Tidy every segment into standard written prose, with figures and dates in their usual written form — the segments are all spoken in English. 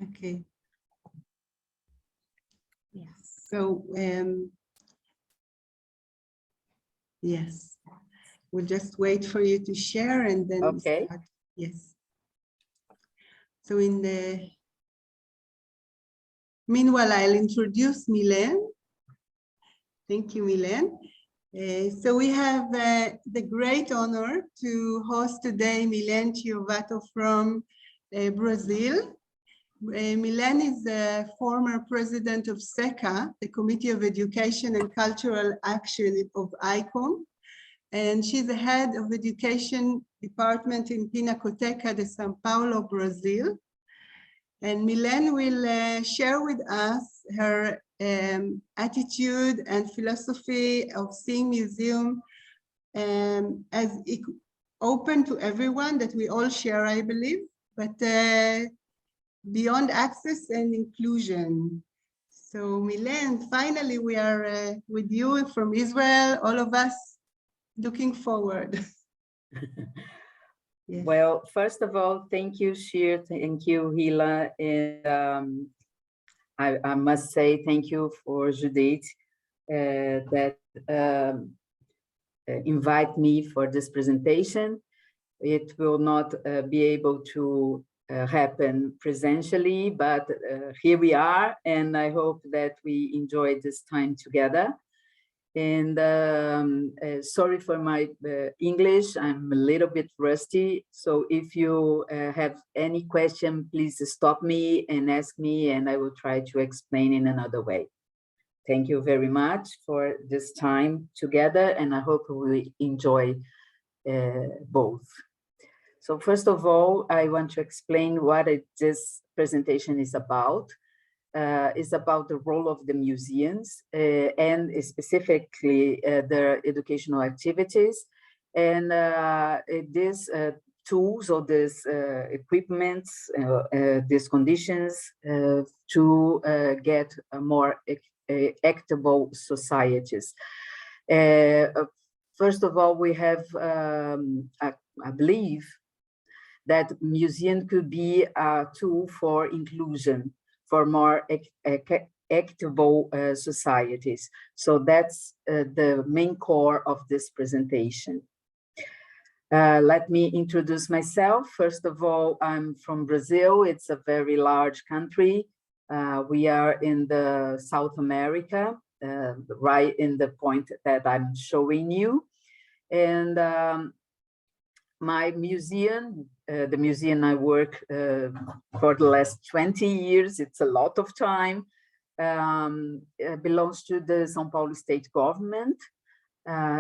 Okay. Yes. So, yes, we'll just wait for you to share and then Okay. start. Yes. So in the meanwhile, I'll introduce Milene. Thank you, Milene. So we have the great honor to host today Milene Chiovatto from Brazil. Milene is the former president of CECA, the Committee of Education and Cultural Action of ICOM, and she's the head of education department in Pinacoteka de São Paulo, Brazil. And Milene will share with us her attitude and philosophy of seeing museum as open to everyone, that we all share, I believe, but beyond access and inclusion. So Milene, finally we are with you from Israel, all of us looking forward. Yes. Well, first of all, thank you, Shir, thank you, Hila, and I must say thank you for Judith that invite me for this presentation. It will not be able to happen presentially, but here we are, and I hope that we enjoy this time together. And sorry for my English, I'm a little bit rusty. So if you have any question, please stop me and ask me, and I will try to explain in another way. Thank you very much for this time together, and I hope we enjoy both. So first of all, I want to explain what this presentation is about. Is about the role of the museums and specifically their educational activities, and these tools or these equipments, these conditions to get a more equitable societies. First of all, we have, I believe, that museum could be a tool for inclusion, for more equitable societies. So that's the main core of this presentation. Let me introduce myself. First of all, I'm from Brazil. It's a very large country. We are in the South America, right in the point that I'm showing you. And my museum, the museum I work for the last 20 years, it's a lot of time, belongs to the São Paulo state government,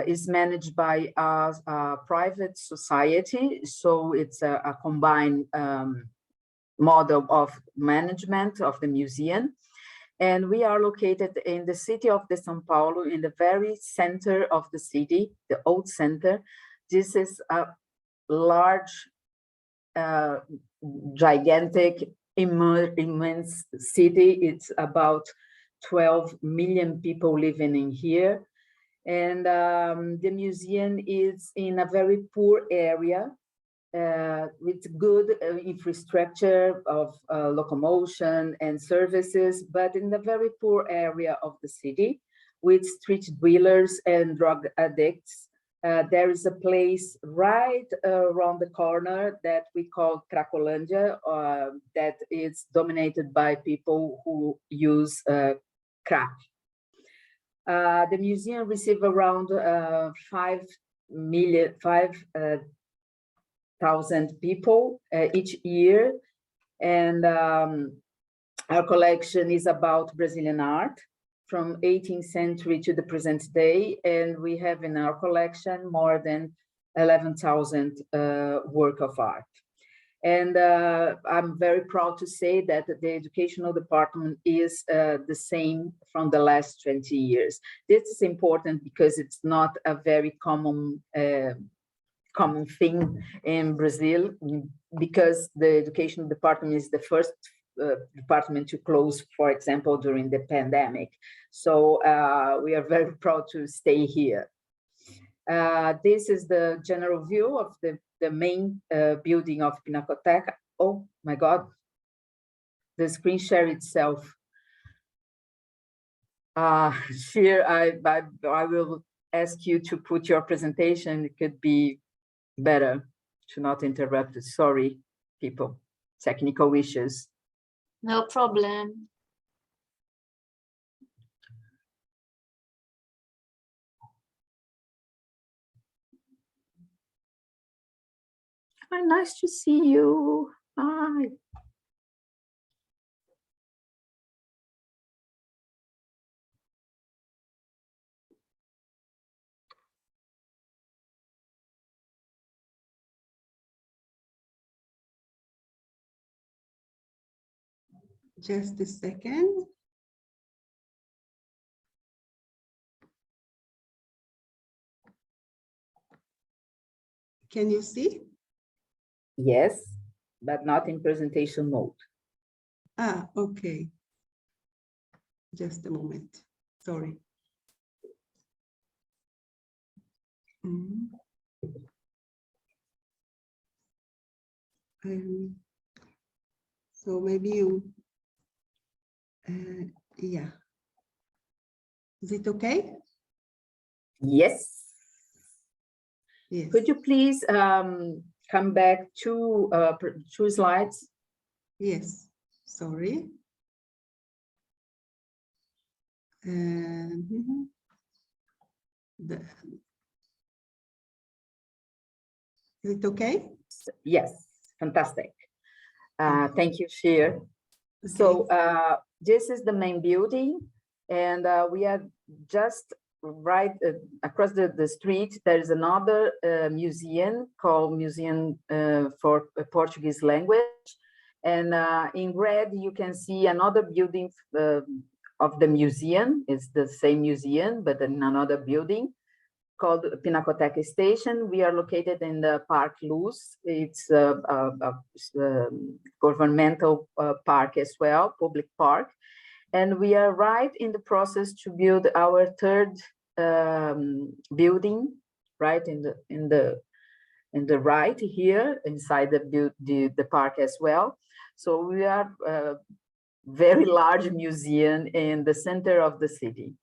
is managed by a private society. So it's a combined model of management of the museum. And we are located in the city of the São Paulo, in the very center of the city, the old center. This is a large, gigantic, immense city. It's about 12 million people living in here. And the museum is in a very poor area with good infrastructure of locomotion and services, but in a very poor area of the city with street dwellers and drug addicts. There is a place right around the corner that we call Cracolândia, that is dominated by people who use crack. The museum receives around 5,000 people each year, and our collection is about Brazilian art from 18th century to the present day, and we have in our collection more than 11,000 work of art. And I'm very proud to say that the educational department is the same from the last 20 years. This is important because it's not a very common thing in Brazil, because the educational department is the first department to close, for example, during the pandemic. So we are very proud to stay here. This is the general view of the main building of Pinacoteka. Oh my God. the screen share itself. Here, I will ask you to put your presentation. It could be better to not interrupt it. Sorry, people, technical issues. No problem. Hi, nice to see you. Hi. Just a second. Can you see? Yes, but not in presentation mode. Ah, okay. Just a moment. Sorry. So maybe you, yeah. Is it okay? Yes. Yes. Could you please come back to 2 slides? Yes. Sorry. Is it okay? Yes, fantastic. Thank you, Shir. Okay. So this is the main building, and we are just right across the street. There is another museum called Museum for Portuguese Language. And in red, you can see another building of the museum. It's the same museum, but in another building called Pinacotecca Station. We are located in the Park Luz. It's a governmental park as well, public park. And we are right in the process to build our 3rd building, right in the right here, inside the park as well. So we are a very large museum in the center of the city.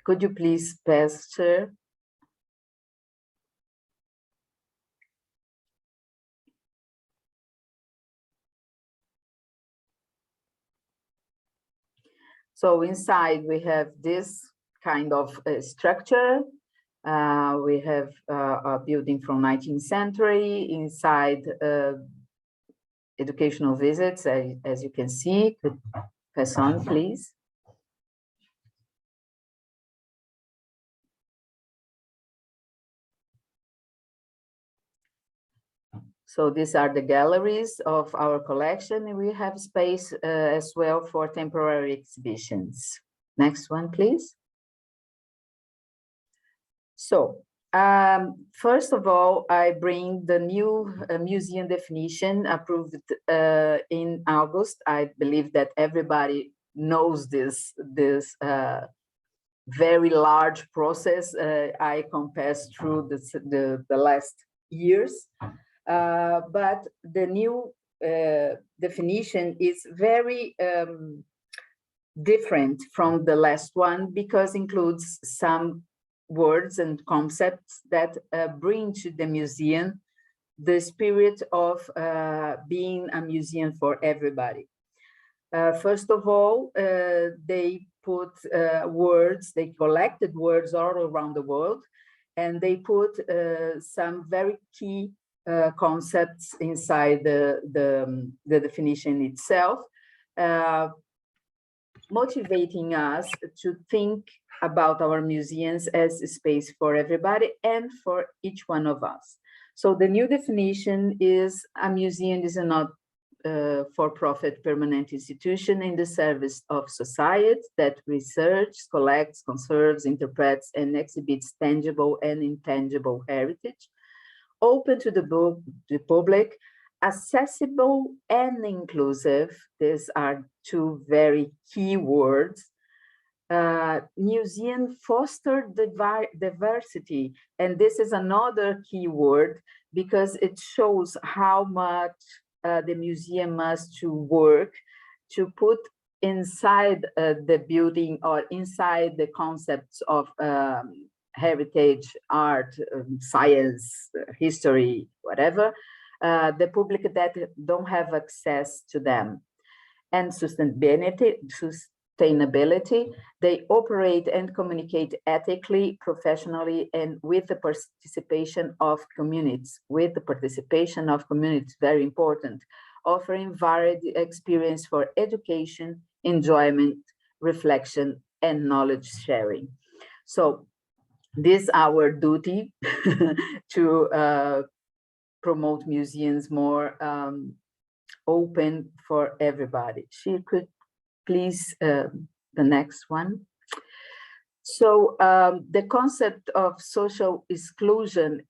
Could you please pass, Chair? So inside we have this kind of structure. We have a building from 19th century. Inside educational visits, as you can see. Could pass on, please. So these are the galleries of our collection, and we have space as well for temporary exhibitions. Next one, please. So first of all, I bring the new museum definition approved in August. I believe that everybody knows this very large process ICOM passed through the last years. But the new definition is very different from the last one because includes some words and concepts that bring to the museum the spirit of being a museum for everybody. First of all, they put words, they collected words all around the world, and they put some very key concepts inside the definition itself, motivating us to think about our museums as a space for everybody and for each one of us. So the new definition is a museum is not for-profit permanent institution in the service of society that researches, collects, conserves, interprets, and exhibits tangible and intangible heritage, open to the public, accessible and inclusive. These are 2 very key words. Museum foster diversity, and this is another key word because it shows how much the museum must to work to put inside the building or inside the concepts of heritage, art, science, history, whatever, the public that don't have access to them. And sustainability, they operate and communicate ethically, professionally, and with the participation of communities. Very important, offering varied experience for education, enjoyment, reflection, and knowledge sharing. So this is our duty to promote museums more open for everybody. She could please, the next one. So the concept of social exclusion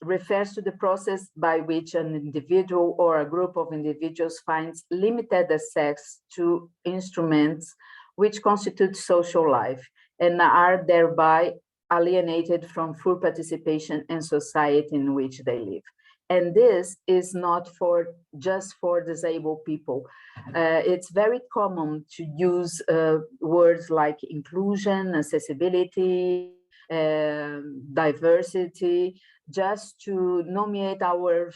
refers to the process by which an individual or a group of individuals finds limited access to instruments which constitute social life and are thereby alienated from full participation in society in which they live. And this is not just for disabled people. It's very common to use words like inclusion, accessibility, diversity, just to nominate our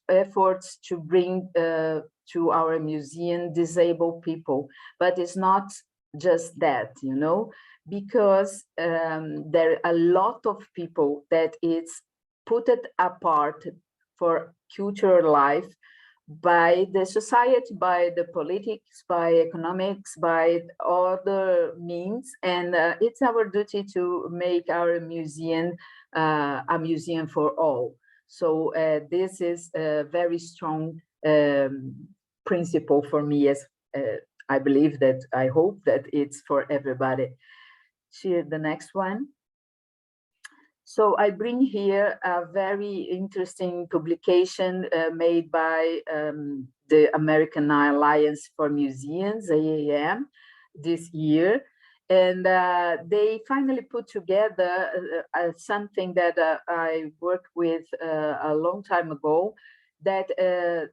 efforts to bring to our museum disabled people. But it's not just that, you know, because there are a lot of people that it's put it apart for cultural life by the society, by the politics, by economics, by other means. And it's our duty to make our museum a museum for all. So this is a very strong principle for me, as I believe that, I hope that it's for everybody. Here, the next one. So I bring here a very interesting publication made by the American Alliance for Museums, AAM, this year. And they finally put together something that I worked with a long time ago, that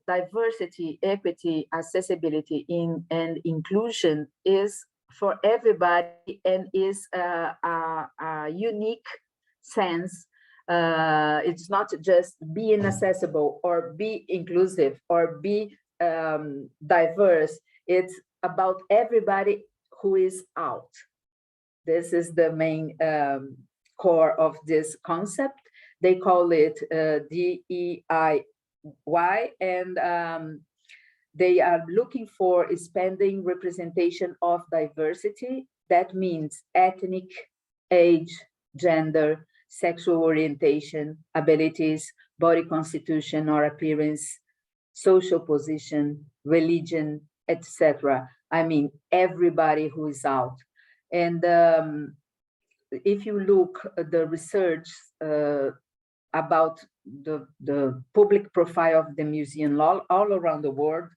diversity, equity, accessibility and inclusion is for everybody and is a unique sense. It's not just being accessible or be inclusive or be diverse. It's about everybody who is out. This is the main core of this concept. They call it DEIY, and they are looking for expanding representation of diversity. That means ethnic, age, gender, sexual orientation, abilities, body constitution or appearance, social position, religion, etc. I mean, everybody who is out. And if you look at the research about the public profile of the museum all around the world,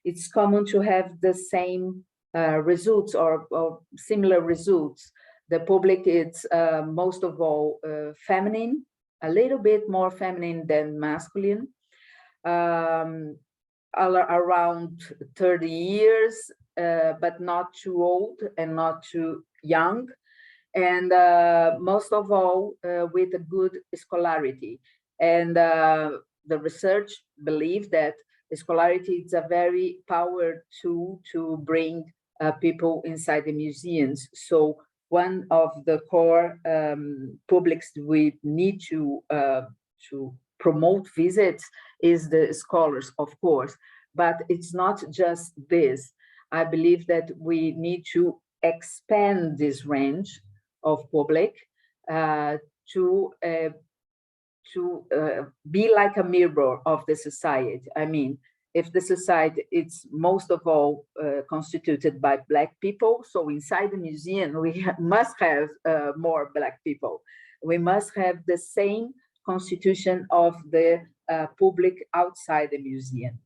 it's common to have the same results or similar results. The public is most of all feminine, a little bit more feminine than masculine, around 30 years, but not too old and not too young. And most of all, with a good scholarity. And the research believes that scholarity is a very powerful tool to bring people inside the museums. So one of the core publics we need to promote visits is the scholars, of course, but it's not just this. I believe that we need to expand this range of public to be like a mirror of the society. I mean, if the society is most of all constituted by Black people, so inside the museum we must have more Black people. We must have the same constitution of the public outside the museum.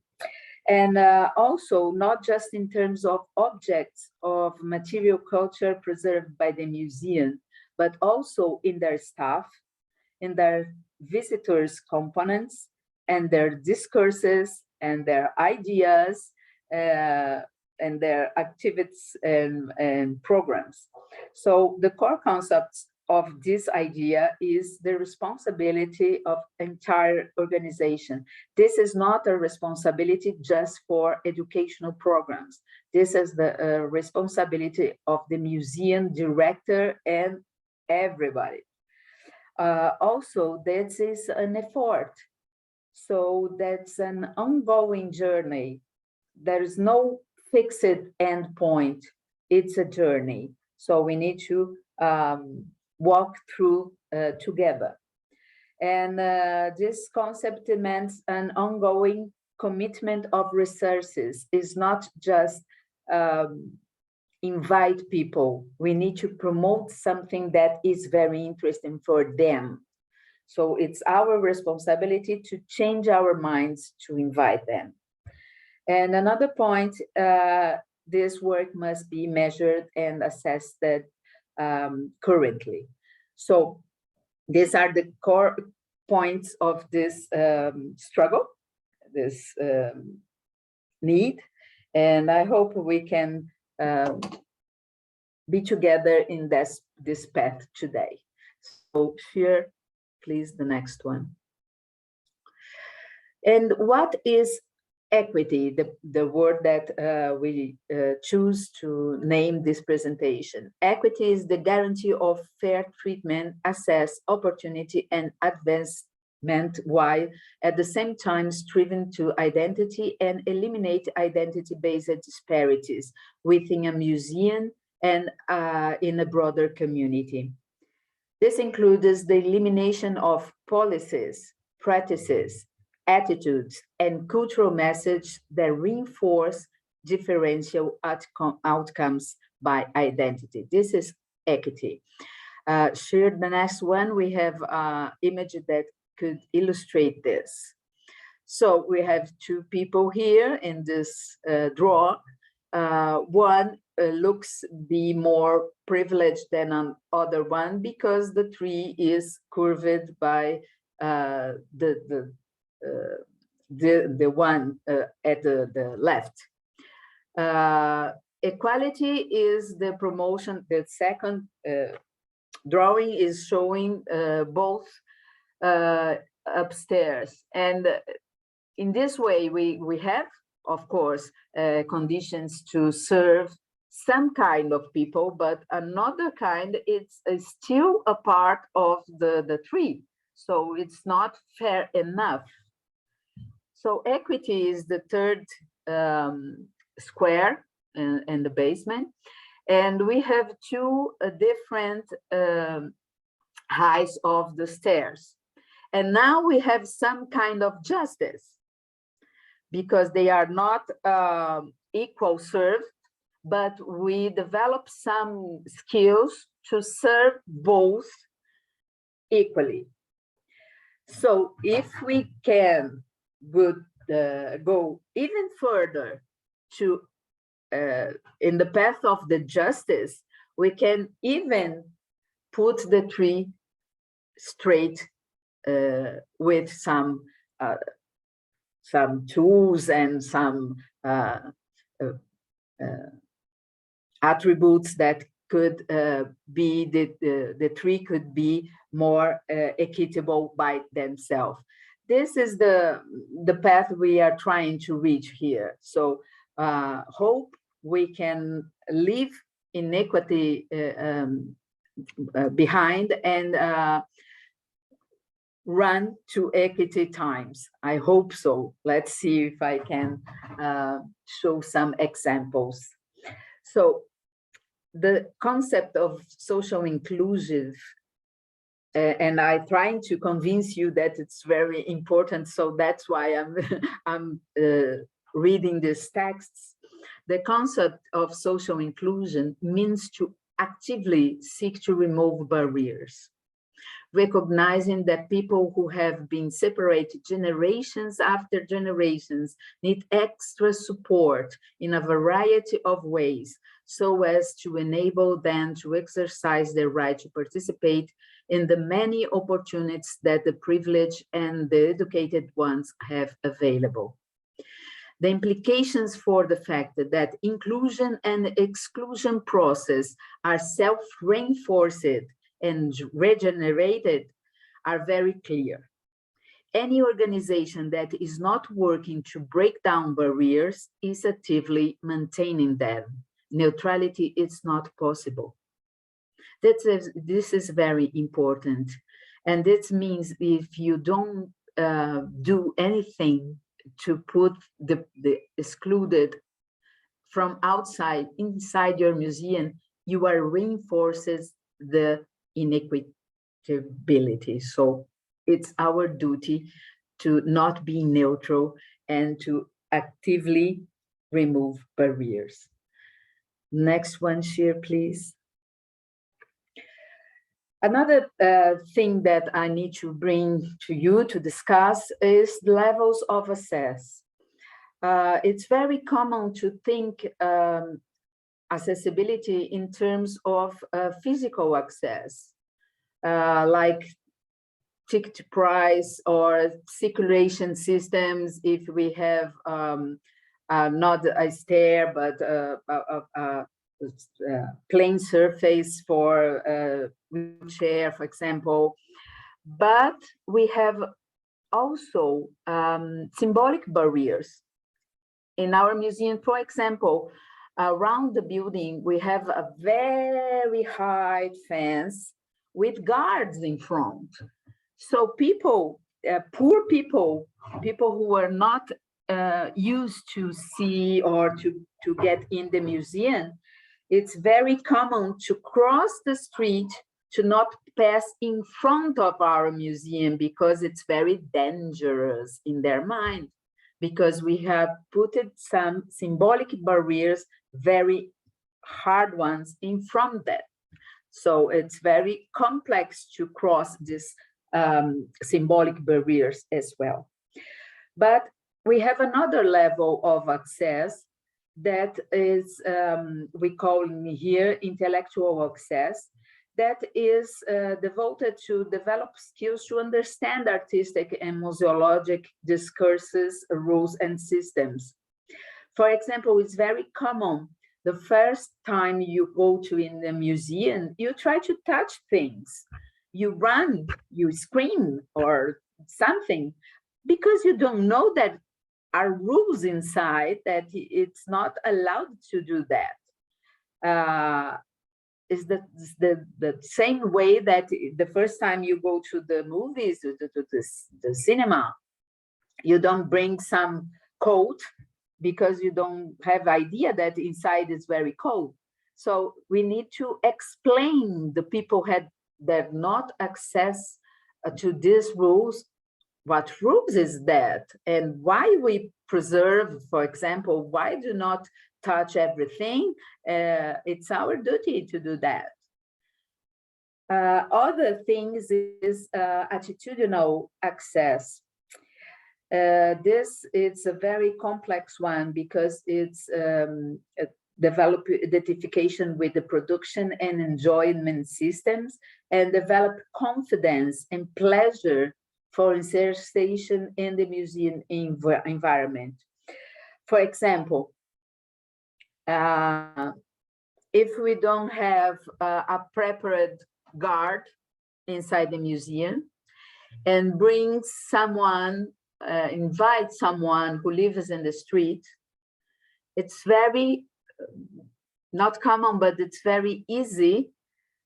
And also, not just in terms of objects of material culture preserved by the museum, but also in their staff, in their visitors' components, and their discourses, and their ideas, and their activities and programs. So the core concepts of this idea is the responsibility of entire organization. This is not a responsibility just for educational programs. This is the responsibility of the museum director and everybody. Also, this is an effort. So that's an ongoing journey. There is no fixed end point. It's a journey. So we need to walk through together. And this concept demands an ongoing commitment of resources. It's not just invite people. We need to promote something that is very interesting for them. So it's our responsibility to change our minds to invite them. And another point, this work must be measured and assessed currently. So these are the core points of this struggle, this need, and I hope we can be together in this path today. So share, please, the next one. And what is equity, the word that we choose to name this presentation? Equity is the guarantee of fair treatment, access, opportunity, and advancement, while at the same time striving to identity and eliminate identity-based disparities within a museum and in a broader community. This includes the elimination of policies, practices, attitudes, and cultural messages that reinforce differential outcomes by identity. This is equity. Share the next one. We have an image that could illustrate this. So we have two people here in this draw. One looks be more privileged than another one because the tree is curved by the one at the left. Equality is the promotion. The second drawing is showing both upstairs, and in this way we have, of course, conditions to serve some kind of people, but another kind, it's still a part of the tree. So it's not fair enough. So equity is the third square in the basement. And we have two different heights of the stairs. And now we have some kind of justice because they are not equal served, but we develop some skills to serve both equally. So if we can go even further to in the path of the justice, we can even put the tree straight with some tools and some attributes that could be the tree could be more equitable by themselves. This is the path we are trying to reach here. So hope we can leave inequity behind and run to equity times. I hope so. Let's see if I can show some examples. So the concept of social inclusive, and I'm trying to convince you that it's very important, so that's why I'm reading these texts. The concept of social inclusion means to actively seek to remove barriers, recognizing that people who have been separated generations after generations need extra support in a variety of ways so as to enable them to exercise their right to participate in the many opportunities that the privileged and the educated ones have available. The implications for the fact that inclusion and exclusion process are self-reinforced and regenerated are very clear. Any organization that is not working to break down barriers is actively maintaining them. Neutrality is not possible. This is very important. And this means if you don't do anything to put the excluded from outside inside your museum, you are reinforces the inequitability. So it's our duty to not be neutral and to actively remove barriers. Next one, share, please. Another thing that I need to bring to you to discuss is levels of access. It's very common to think accessibility in terms of physical access, like ticket price or circulation systems. If we have not a stair, but a plain surface for wheelchair, for example. But we have also symbolic barriers. In our museum, for example, around the building, we have a very high fence with guards in front. So people, poor people, people who are not used to see or to get in the museum, it's very common to cross the street to not pass in front of our museum because it's very dangerous in their mind, because we have put some symbolic barriers, very hard ones, in front of that. So it's very complex to cross these symbolic barriers as well. But we have another level of access that is, we call here intellectual access, that is devoted to develop skills to understand artistic and museologic discourses, rules, and systems. For example, it's very common, the first time you go to in the museum, you try to touch things. You run, you scream or something, because you don't know that are rules inside that it's not allowed to do that. Is the same way that the first time you go to the movies, to the cinema, you don't bring some coat because you don't have idea that inside is very cold. So we need to explain the people that not access to these rules. What rules is that, and why we preserve, for example, why do not touch everything? It's our duty to do that. Other things is attitudinal access. This is a very complex one because it's develop identification with the production and enjoyment systems and develop confidence and pleasure for insertion in the museum environment. For example, if we don't have a prepared guard inside the museum and bring someone, invite someone who lives in the street, it's very, not common, but it's very easy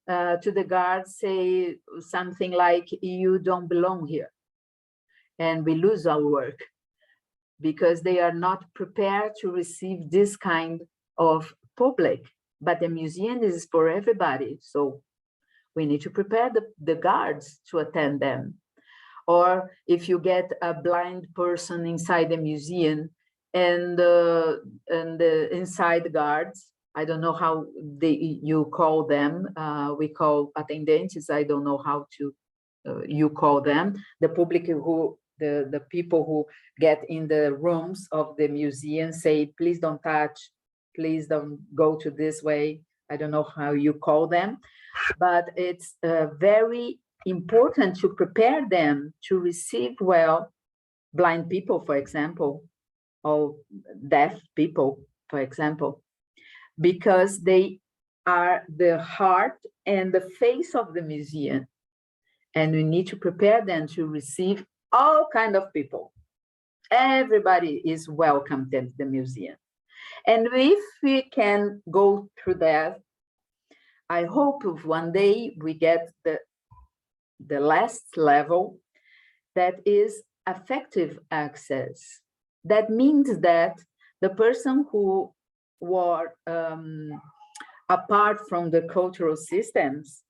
to the guard say something like, you don't belong here. And we lose our work because they are not prepared to receive this kind of public. But the museum is for everybody. So we need to prepare the guards to attend them. Or if you get a blind person inside the museum and the inside guards, I don't know how you call them. We call attendentes. I don't know how to you call them. The public who, the people who get in the rooms of the museum say, please don't touch, please don't go to this way. I don't know how you call them, but it's very important to prepare them to receive well blind people, for example, all deaf people, for example, because they are the heart and the face of the museum. And we need to prepare them to receive all kinds of people. Everybody is welcomed at the museum. And if we can go through that, I hope one day we get the last level, that is effective access. That means that the person who were apart from the cultural systems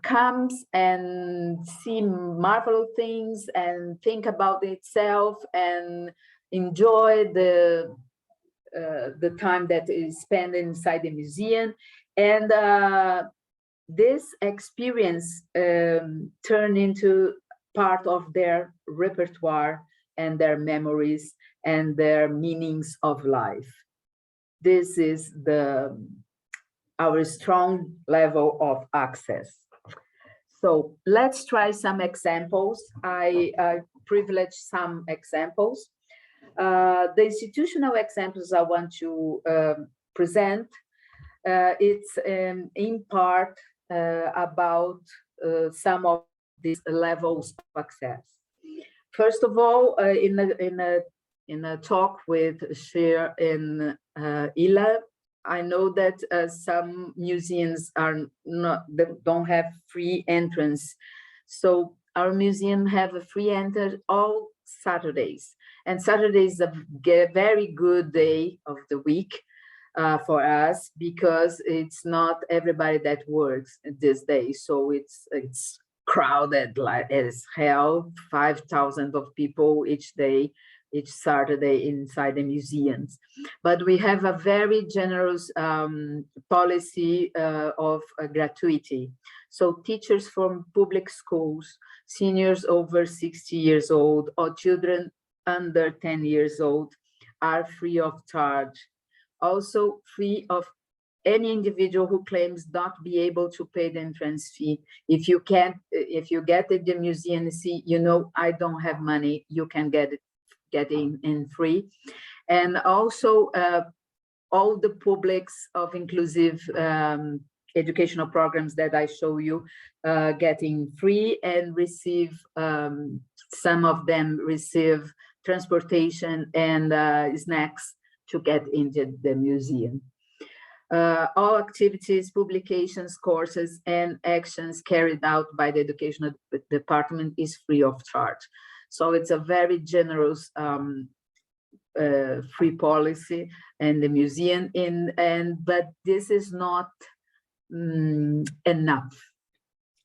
comes and see marvelous things and think about itself and enjoy the time that is spent inside the museum. And this experience turned into part of their repertoire and their memories and their meanings of life. This is our strong level of access. So let's try some examples. I privilege some examples. The institutional examples I want to present, it's in part about some of these levels of access. First of all, in a talk with Cher and Ila, I know that some museums don't have free entrance. So our museum have a free entrance all Saturdays. And Saturday is a very good day of the week for us, because it's not everybody that works this day. So it's crowded like as hell, 5,000 of people each day, each Saturday inside the museums. But we have a very generous policy of gratuity. So teachers from public schools, seniors over 60 years old, or children under 10 years old are free of charge. Also free of any individual who claims not be able to pay the entrance fee. If you get at the museum and see, I don't have money, you can get in free. And also all the publics of inclusive educational programs that I show you getting free, and receive, some of them receive transportation and snacks to get into the museum. All activities, publications, courses, and actions carried out by the educational department is free of charge. So it's a very generous free policy in the museum. But this is not enough.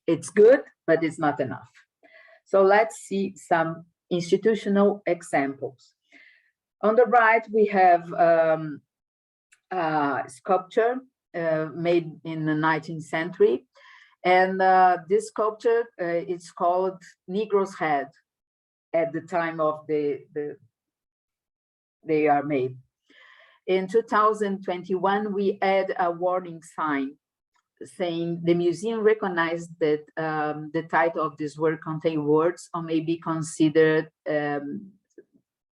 It's good, but it's not enough. So let's see some institutional examples. On the right, we have sculpture made in the 19th century. And this sculpture, it's called Negro's Head at the time of they are made. In 2021, we add a warning sign saying the museum recognized that the title of this work contain words or may be considered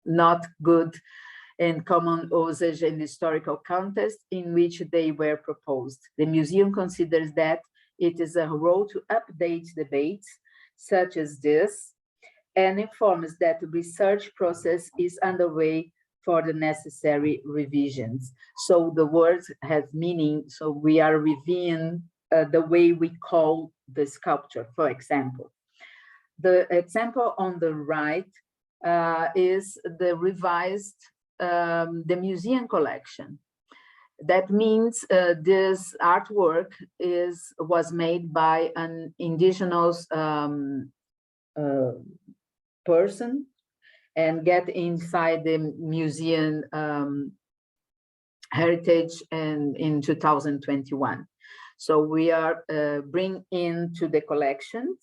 not good and common usage in historical context in which they were proposed. The museum considers that it is a role to update debates such as this, and informs that the research process is underway for the necessary revisions. So the word has meaning, so we are reviewing the way we call the sculpture, for example. The example on the right is the revised the museum collection. That means this artwork was made by an indigenous person and get inside the museum heritage and in 2021. So we are bringing into the collections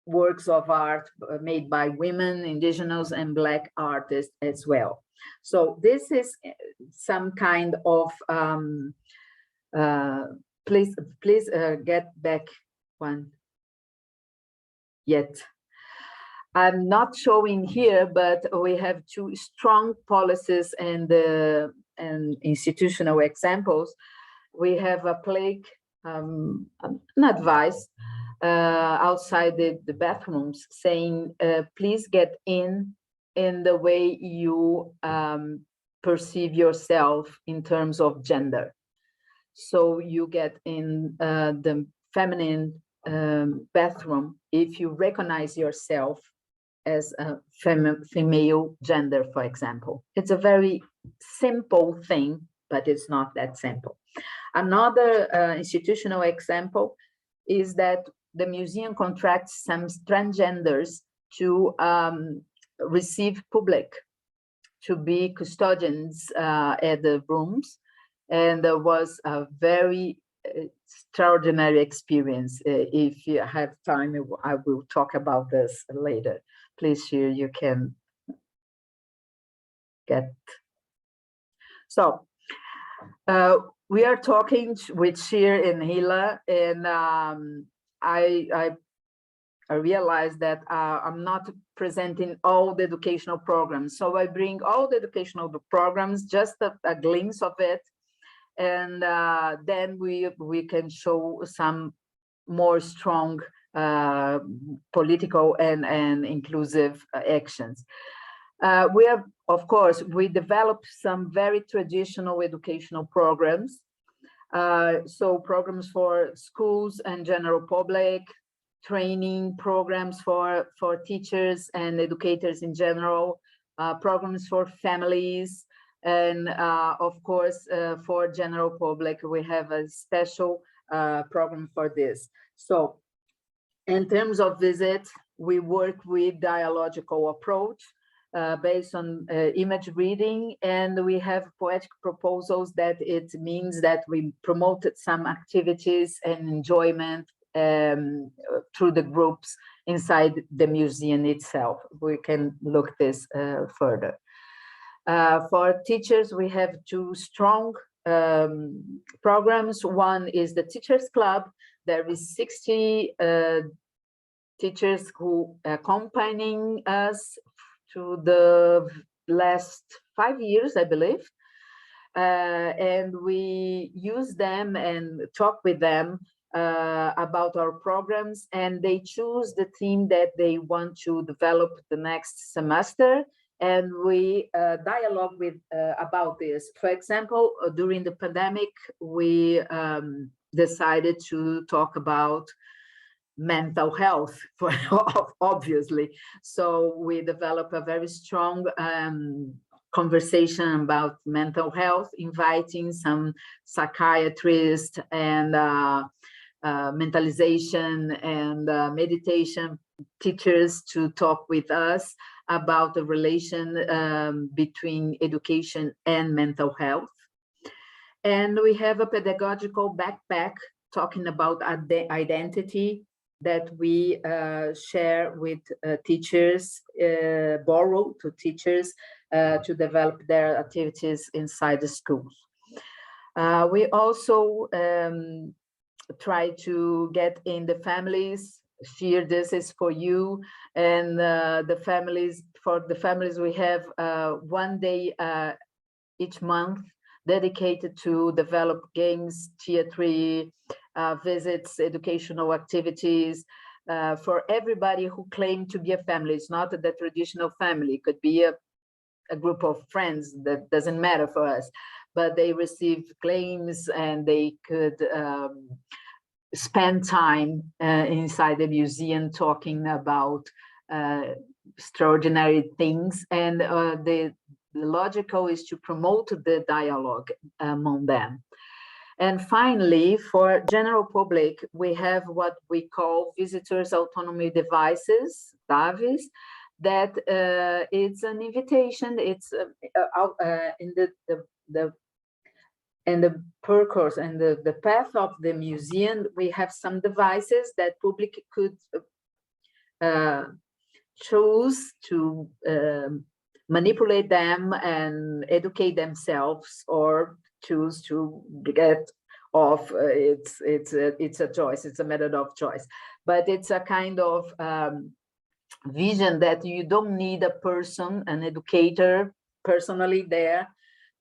works of art made by women, indigenous, and Black artists as well. So this is some kind of, please get back one yet. I'm not showing here, but we have two strong policies and institutional examples. We have a plaque, an advice outside the bathrooms saying, please get in the way you perceive yourself in terms of gender. So you get in the feminine bathroom if you recognize yourself as a female gender, for example. It's a very simple thing, but it's not that simple. Another institutional example is that the museum contracts some transgenders to receive public, to be custodians at the rooms. And there was a very extraordinary experience. If you have time, I will talk about this later. Please, here you can get. So we are talking with Shir and Hila, and I realized that I'm not presenting all the educational programs. So I bring all the educational programs, just a glimpse of it, and then we can show some more strong political and inclusive actions. Of course, we developed some very traditional educational programs. So programs for schools and general public, training programs for teachers and educators in general, programs for families, and of course, for general public, we have a special program for this. So in terms of visits, we work with dialogical approach based on image reading, and we have poetic proposals that it means that we promoted some activities and enjoyment through the groups inside the museum itself. We can look this further. For teachers, we have two strong programs. One is the Teachers Club. There is 60 teachers who are accompanying us to the last 5 years, I believe. And we use them and talk with them about our programs, and they choose the theme that they want to develop the next semester, and we dialogue with about this. For example, during the pandemic, we decided to talk about mental health, obviously. So we developed a very strong conversation about mental health, inviting some psychiatrists and mentalization and meditation teachers to talk with us about the relation between education and mental health. And we have a pedagogical backpack talking about identity that we share with teachers, borrow to teachers to develop their activities inside the schools. We also try to get in the families. Here, this is for you, and the families. For the families, we have 1 day each month dedicated to develop games, theater, visits, educational activities for everybody who claim to be a family. It's not the traditional family. It could be a group of friends. That doesn't matter for us, but they receive claims and they could spend time inside the museum talking about extraordinary things, and the logical is to promote the dialogue among them. And finally, for general public, we have what we call visitors autonomy devices, DAVs, that it's an invitation. It's in the percourse and the path of the museum, we have some devices that public could choose to manipulate them and educate themselves, or choose to get off. It's a choice. It's a method of choice, but it's a kind of vision that you don't need a person, an educator personally there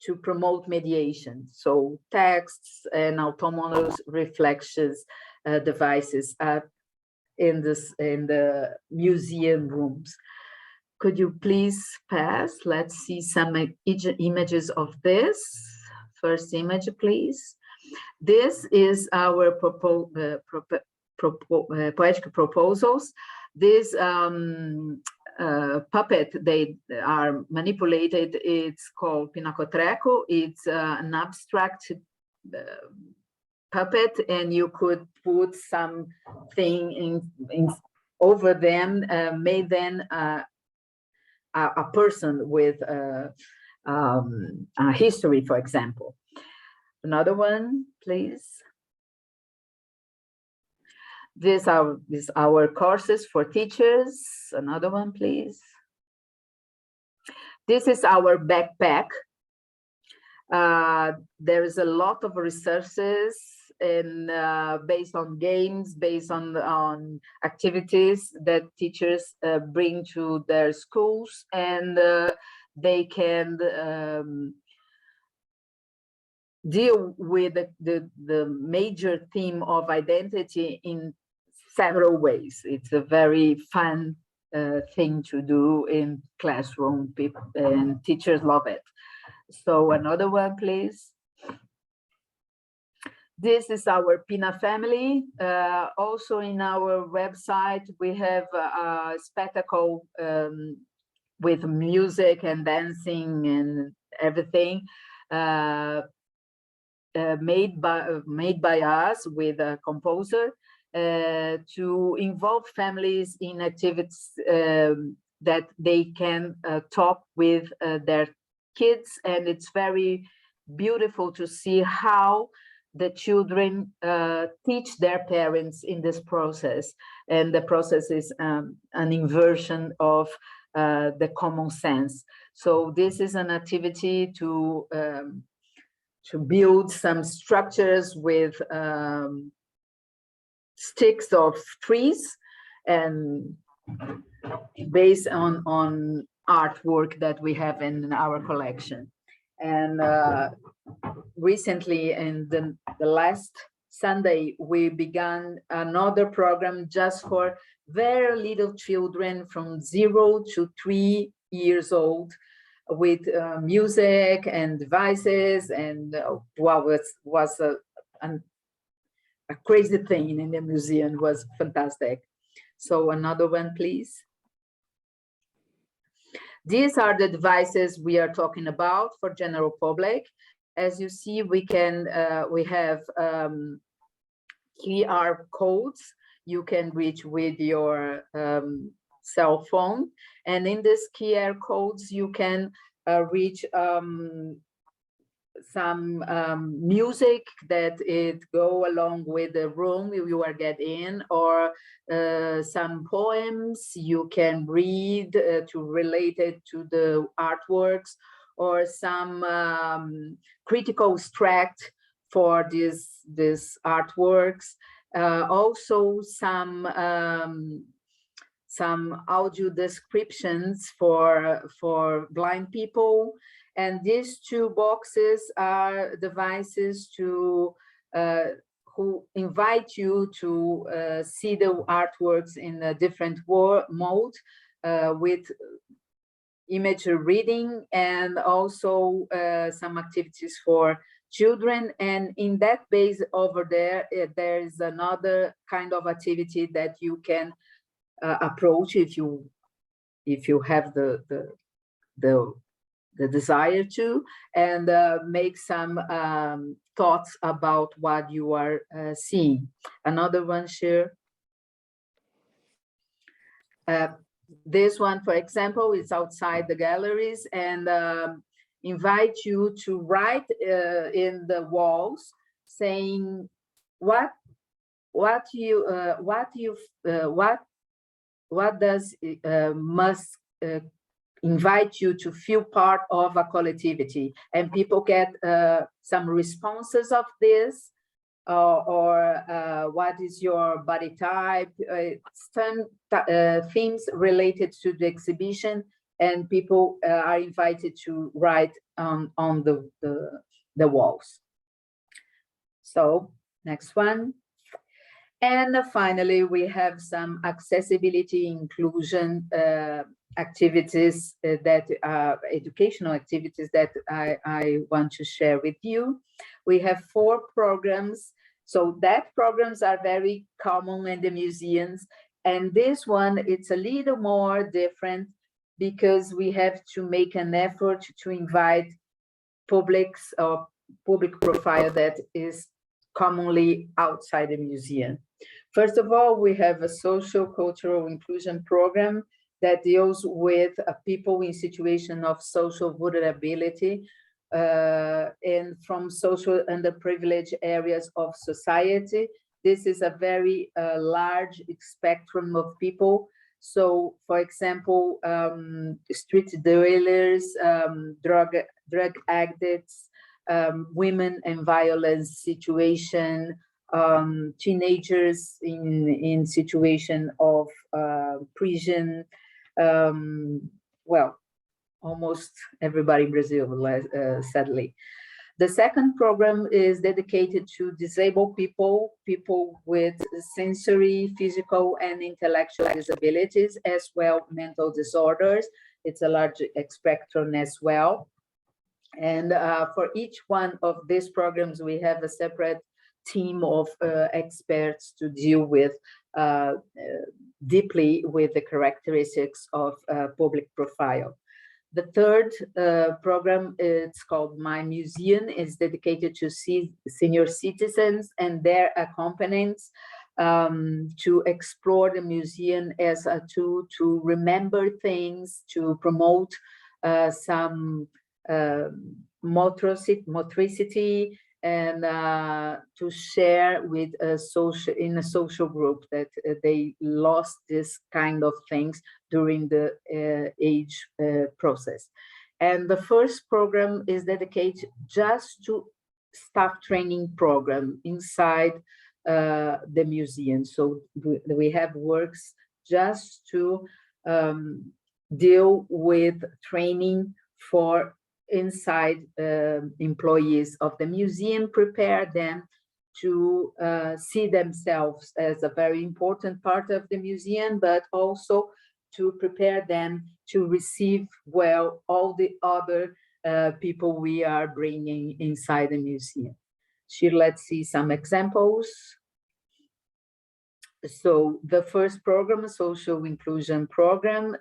to promote mediation. So texts and autonomous reflections devices are in the museum rooms. Could you please pass? Let's see some images of this. First image, please. This is our poetic proposals. This puppet, they are manipulated. It's called pinakoteka. It's an abstract puppet, and you could put something in over them, made then a person with a history, for example. Another one, please. These are our courses for teachers. Another one, please. This is our backpack. There is a lot of resources and based on games, based on activities that teachers bring to their schools, and they can deal with the major theme of identity in several ways. It's a very fun thing to do in classroom, and teachers love it. So another one, please. This is our Pina family. Also in our website, we have a spectacle with music and dancing and everything made by us with a composer to involve families in activities that they can talk with their kids. And it's very beautiful to see how the children teach their parents in this process. And the process is an inversion of the common sense. So this is an activity to build some structures with sticks of trees and based on artwork that we have in our collection. And recently, in the last Sunday, we began another program just for very little children from 0 to 3 years old, with music and devices, and wow, it was a crazy thing in the museum. It was fantastic. So another one, please. These are the devices we are talking about for general public. As you see, we have QR codes you can reach with your cell phone, and in this QR codes you can reach some music that it go along with the room you are in, or some poems you can read to relate it to the artworks, or some critical extract for these artworks. Also some audio descriptions for blind people. And these two boxes are devices to who invite you to see the artworks in a different mode with image reading, and also some activities for children. And in that base over there, there is another kind of activity that you can approach if you have the desire to, and make some thoughts about what you are seeing. Another one, share. This one, for example, is outside the galleries, and invite you to write in the walls, saying what does must invite you to feel part of a collectivity. And people get some responses of this, or what is your body type, some themes related to the exhibition, and people are invited to write on the walls. So next one. And finally, we have some accessibility inclusion activities that are educational activities that I want to share with you. We have 4 programs. So that programs are very common in the museums. And this one, it's a little more different because we have to make an effort to invite publics or public profile that is commonly outside the museum. First of all, we have a social cultural inclusion program that deals with people in situation of social vulnerability and from social underprivileged areas of society. This is a very large spectrum of people. So, for example, street dealers, drug addicts, women in violence situation, teenagers in situation of prison, well, almost everybody in Brazil, sadly. The second program is dedicated to disabled people, people with sensory, physical, and intellectual disabilities, as well mental disorders. It's a large spectrum as well. And for each one of these programs, we have a separate team of experts to deal with deeply with the characteristics of public profile. The third program, it's called My Museum, is dedicated to senior citizens and their accompaniants to explore the museum as a tool to remember things, to promote some motricity, and to share with a social group that they lost this kind of things during the age process. And the first program is dedicated just to staff training program inside the museum. So we have works just to deal with training for inside employees of the museum, prepare them to see themselves as a very important part of the museum, but also to prepare them to receive well all the other people we are bringing inside the museum. So let's see some examples. So the first program, social inclusion program,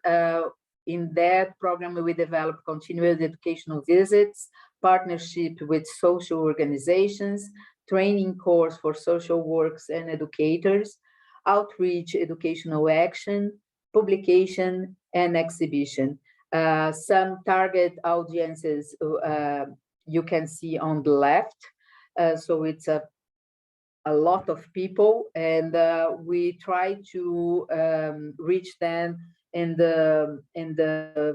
in that program, we develop continuous educational visits, partnership with social organizations, training course for social workers and educators, outreach, educational action, publication, and exhibition. Some target audiences you can see on the left. So it's a lot of people, and we try to reach them in the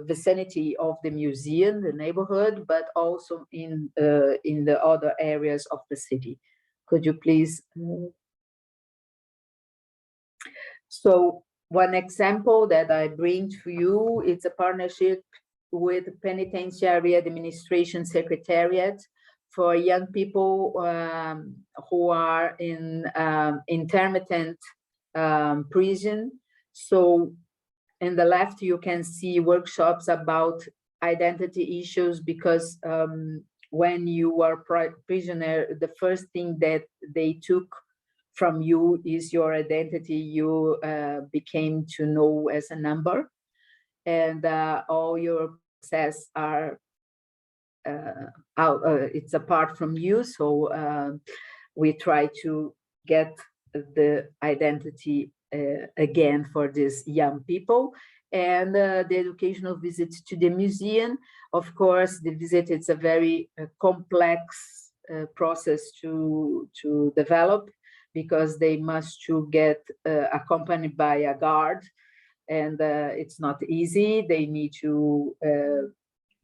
vicinity of the museum, the neighborhood, but also in the other areas of the city. Could you please? So one example that I bring to you, it's a partnership with Penitentiary Administration Secretariat for young people who are in intermittent prison. So in the left, you can see workshops about identity issues, because when you are prisoner, the first thing that they took from you is your identity. You became to know as a number, and all your process are it's apart from you. So we try to get the identity again for these young people. And the educational visit to the museum, of course, the visit, it's a very complex process to develop, because they must to get accompanied by a guard, and it's not easy. They need to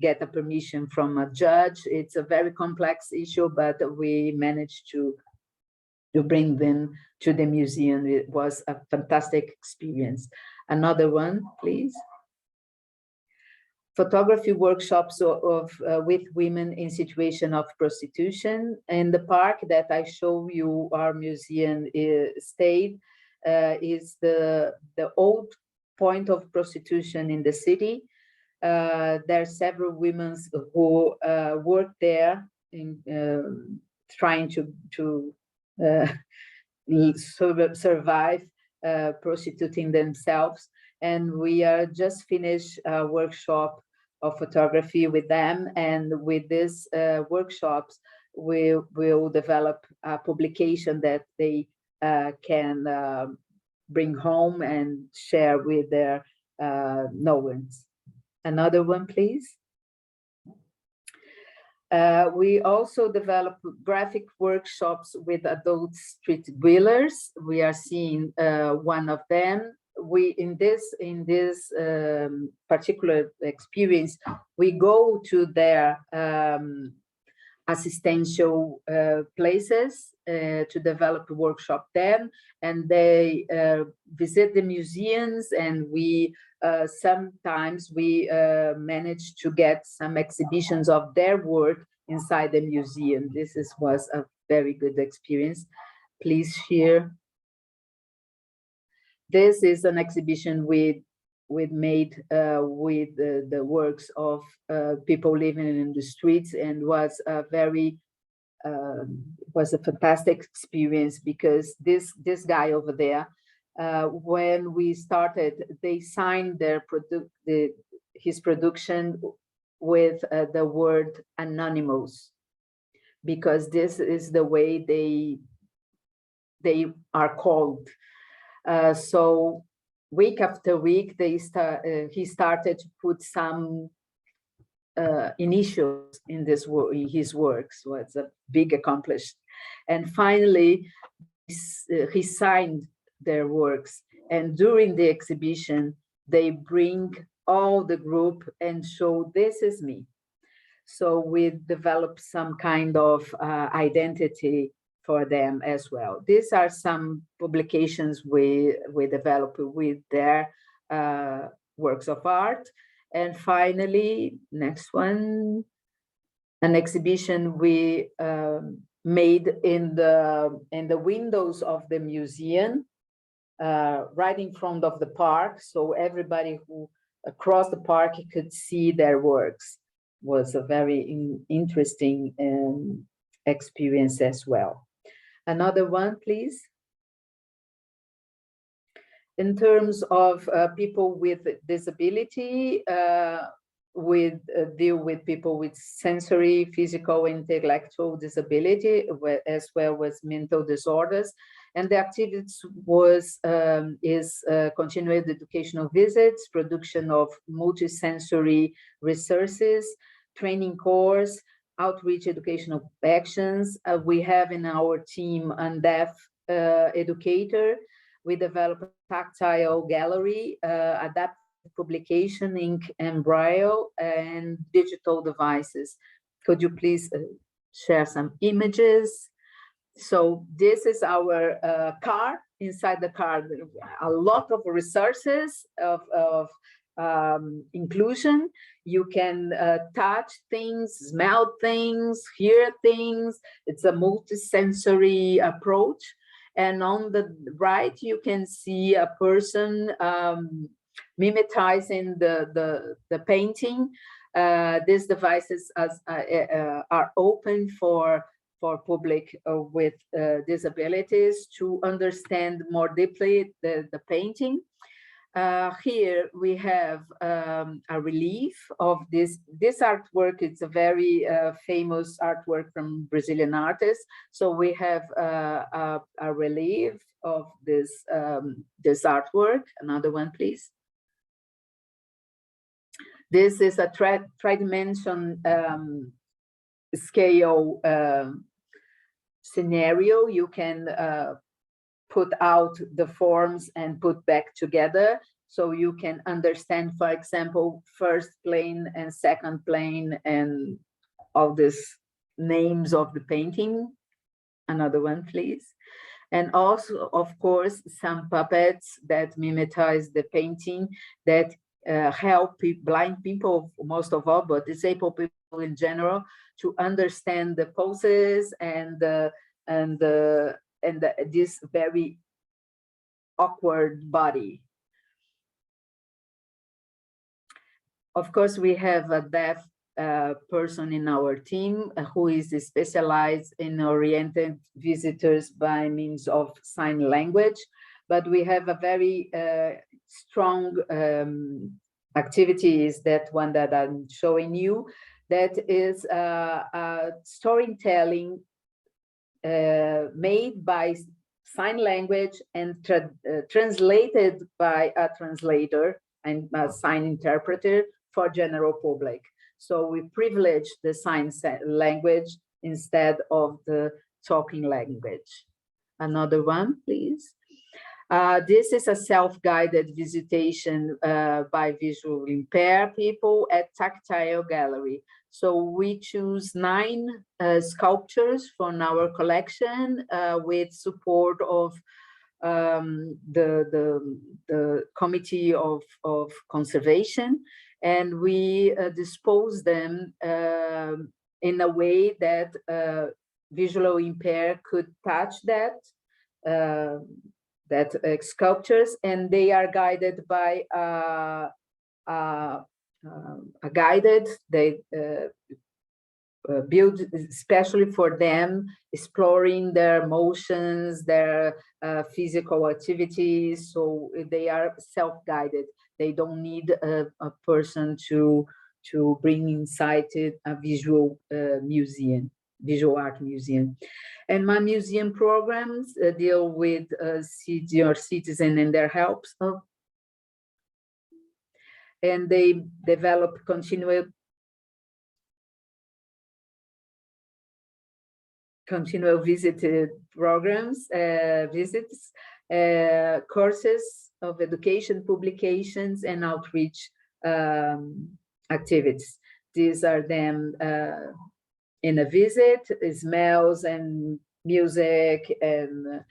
get a permission from a judge. It's a very complex issue, but we managed to to bring them to the museum. It was a fantastic experience. Another one, please. Photography workshops with women in situation of prostitution. In the park that I show you, our museum stayed, is the old point of prostitution in the city. There are several women who work there in trying to survive prostituting themselves. And we are just finished a workshop of photography with them. And with these workshops, we will develop a publication that they can bring home and share with their knowns. Another one, please. We also develop graphic workshops with adult street dwellers. We are seeing one of them. In this particular experience, we go to their assistential places to develop a workshop then, and they visit the museums, and we sometimes we manage to get some exhibitions of their work inside the museum. This was a very good experience. Please share. This is an exhibition we made with the works of people living in the streets, and was a fantastic experience, because this guy over there, when we started, they signed his production with the word anonymous, because this is the way they are called. So week after week, he started to put some initials in his works. So it's a big accomplishment. And finally, he signed their works. And during the exhibition, they bring all the group and show, this is me. So we developed some kind of identity for them as well. These are some publications we develop with their works of art. And finally, next one, an exhibition we made in the windows of the museum, right in front of the park. So everybody who across the park could see their works. Was a very interesting experience as well. Another one, please. In terms of people with disability, we deal with people with sensory, physical, intellectual disability, as well as mental disorders. And the activities is continued educational visits, production of multisensory resources, training course, outreach educational actions. We have in our team a deaf educator. We develop a tactile gallery, adaptive publication, ink and braille, and digital devices. Could you please share some images? So this is our car. Inside the car, a lot of resources of inclusion. You can touch things, smell things, hear things. It's a multisensory approach. And on the right, you can see a person mimetizing the painting. These devices are open for public with disabilities to understand more deeply the painting. Here we have a relief of this artwork. It's a very famous artwork from Brazilian artists. So we have a relief of this artwork. Another one, please. This is a tri-dimension scale scenario. You can put out the forms and put back together, so you can understand, for example, first plane and second plane and all these names of the painting. Another one, please. And also, of course, some puppets that mimetize the painting that help blind people, most of all, but disabled people in general, to understand the poses and this very awkward body. Of course, we have a deaf person in our team who is specialized in orienting visitors by means of sign language, but we have a very strong activity, is that one that I'm showing you, that is storytelling made by sign language and translated by a translator and a sign interpreter for general public. So we privilege the sign language instead of the talking language. Another one, please. This is a self-guided visitation by visually impaired people at Tactile Gallery. So we choose 9 sculptures from our collection with support of the Committee of Conservation, and we dispose them in a way that visually impaired could touch that sculptures, and they are guided by a guided, they build especially for them, exploring their motions, their physical activities, so they are self-guided. They don't need a person to bring inside a visual museum, visual art museum. And my museum programs deal with senior citizens and their helps, and they develop continual visited programs, visits, courses of education, publications, and outreach activities. These are them in a visit, smells and music and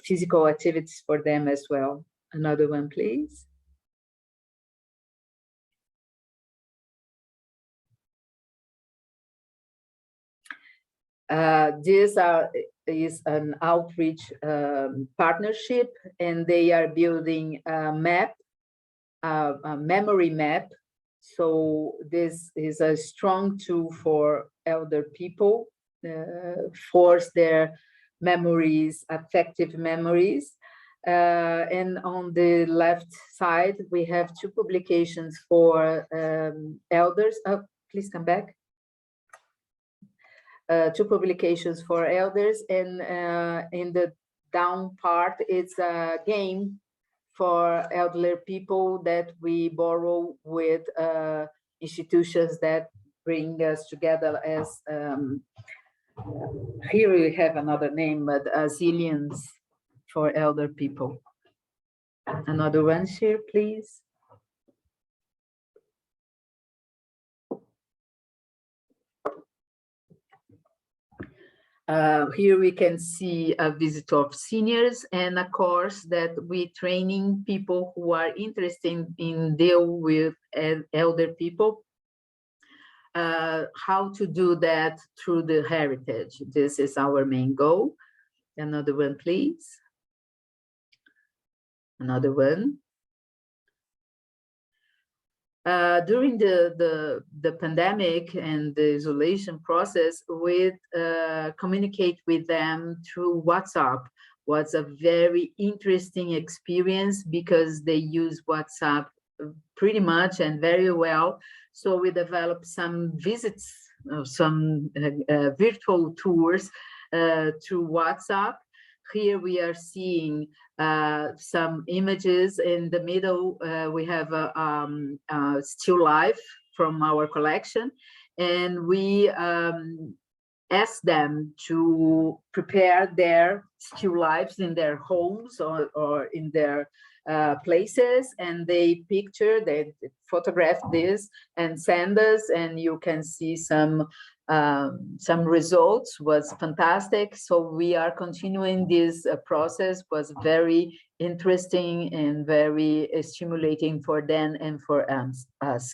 physical activities for them as well. Another one, please. This is an outreach partnership, and they are building a map, a memory map. So this is a strong tool for elder people, force their memories, affective memories. And on the left side, we have 2 publications for elders. Oh, please come back. 2 publications for elders, and in the down part, it's a game for elderly people that we borrow with institutions that bring us together as, here we have another name, but Zillions for elder people. Another one here, please. Here we can see a visit of seniors and a course that we training people who are interested in deal with elder people, how to do that through the heritage. This is our main goal. Another one, please. Another one. During the pandemic and the isolation process, we communicate with them through WhatsApp. Was a very interesting experience because they use WhatsApp pretty much and very well. So we developed some visits, some virtual tours through WhatsApp. Here we are seeing some images. In the middle, we have a still life from our collection, and we ask them to prepare their still lives in their homes or in their places, and they photograph this and send us, and you can see some some results, was fantastic. So we are continuing this process. Was very interesting and very stimulating for them and for us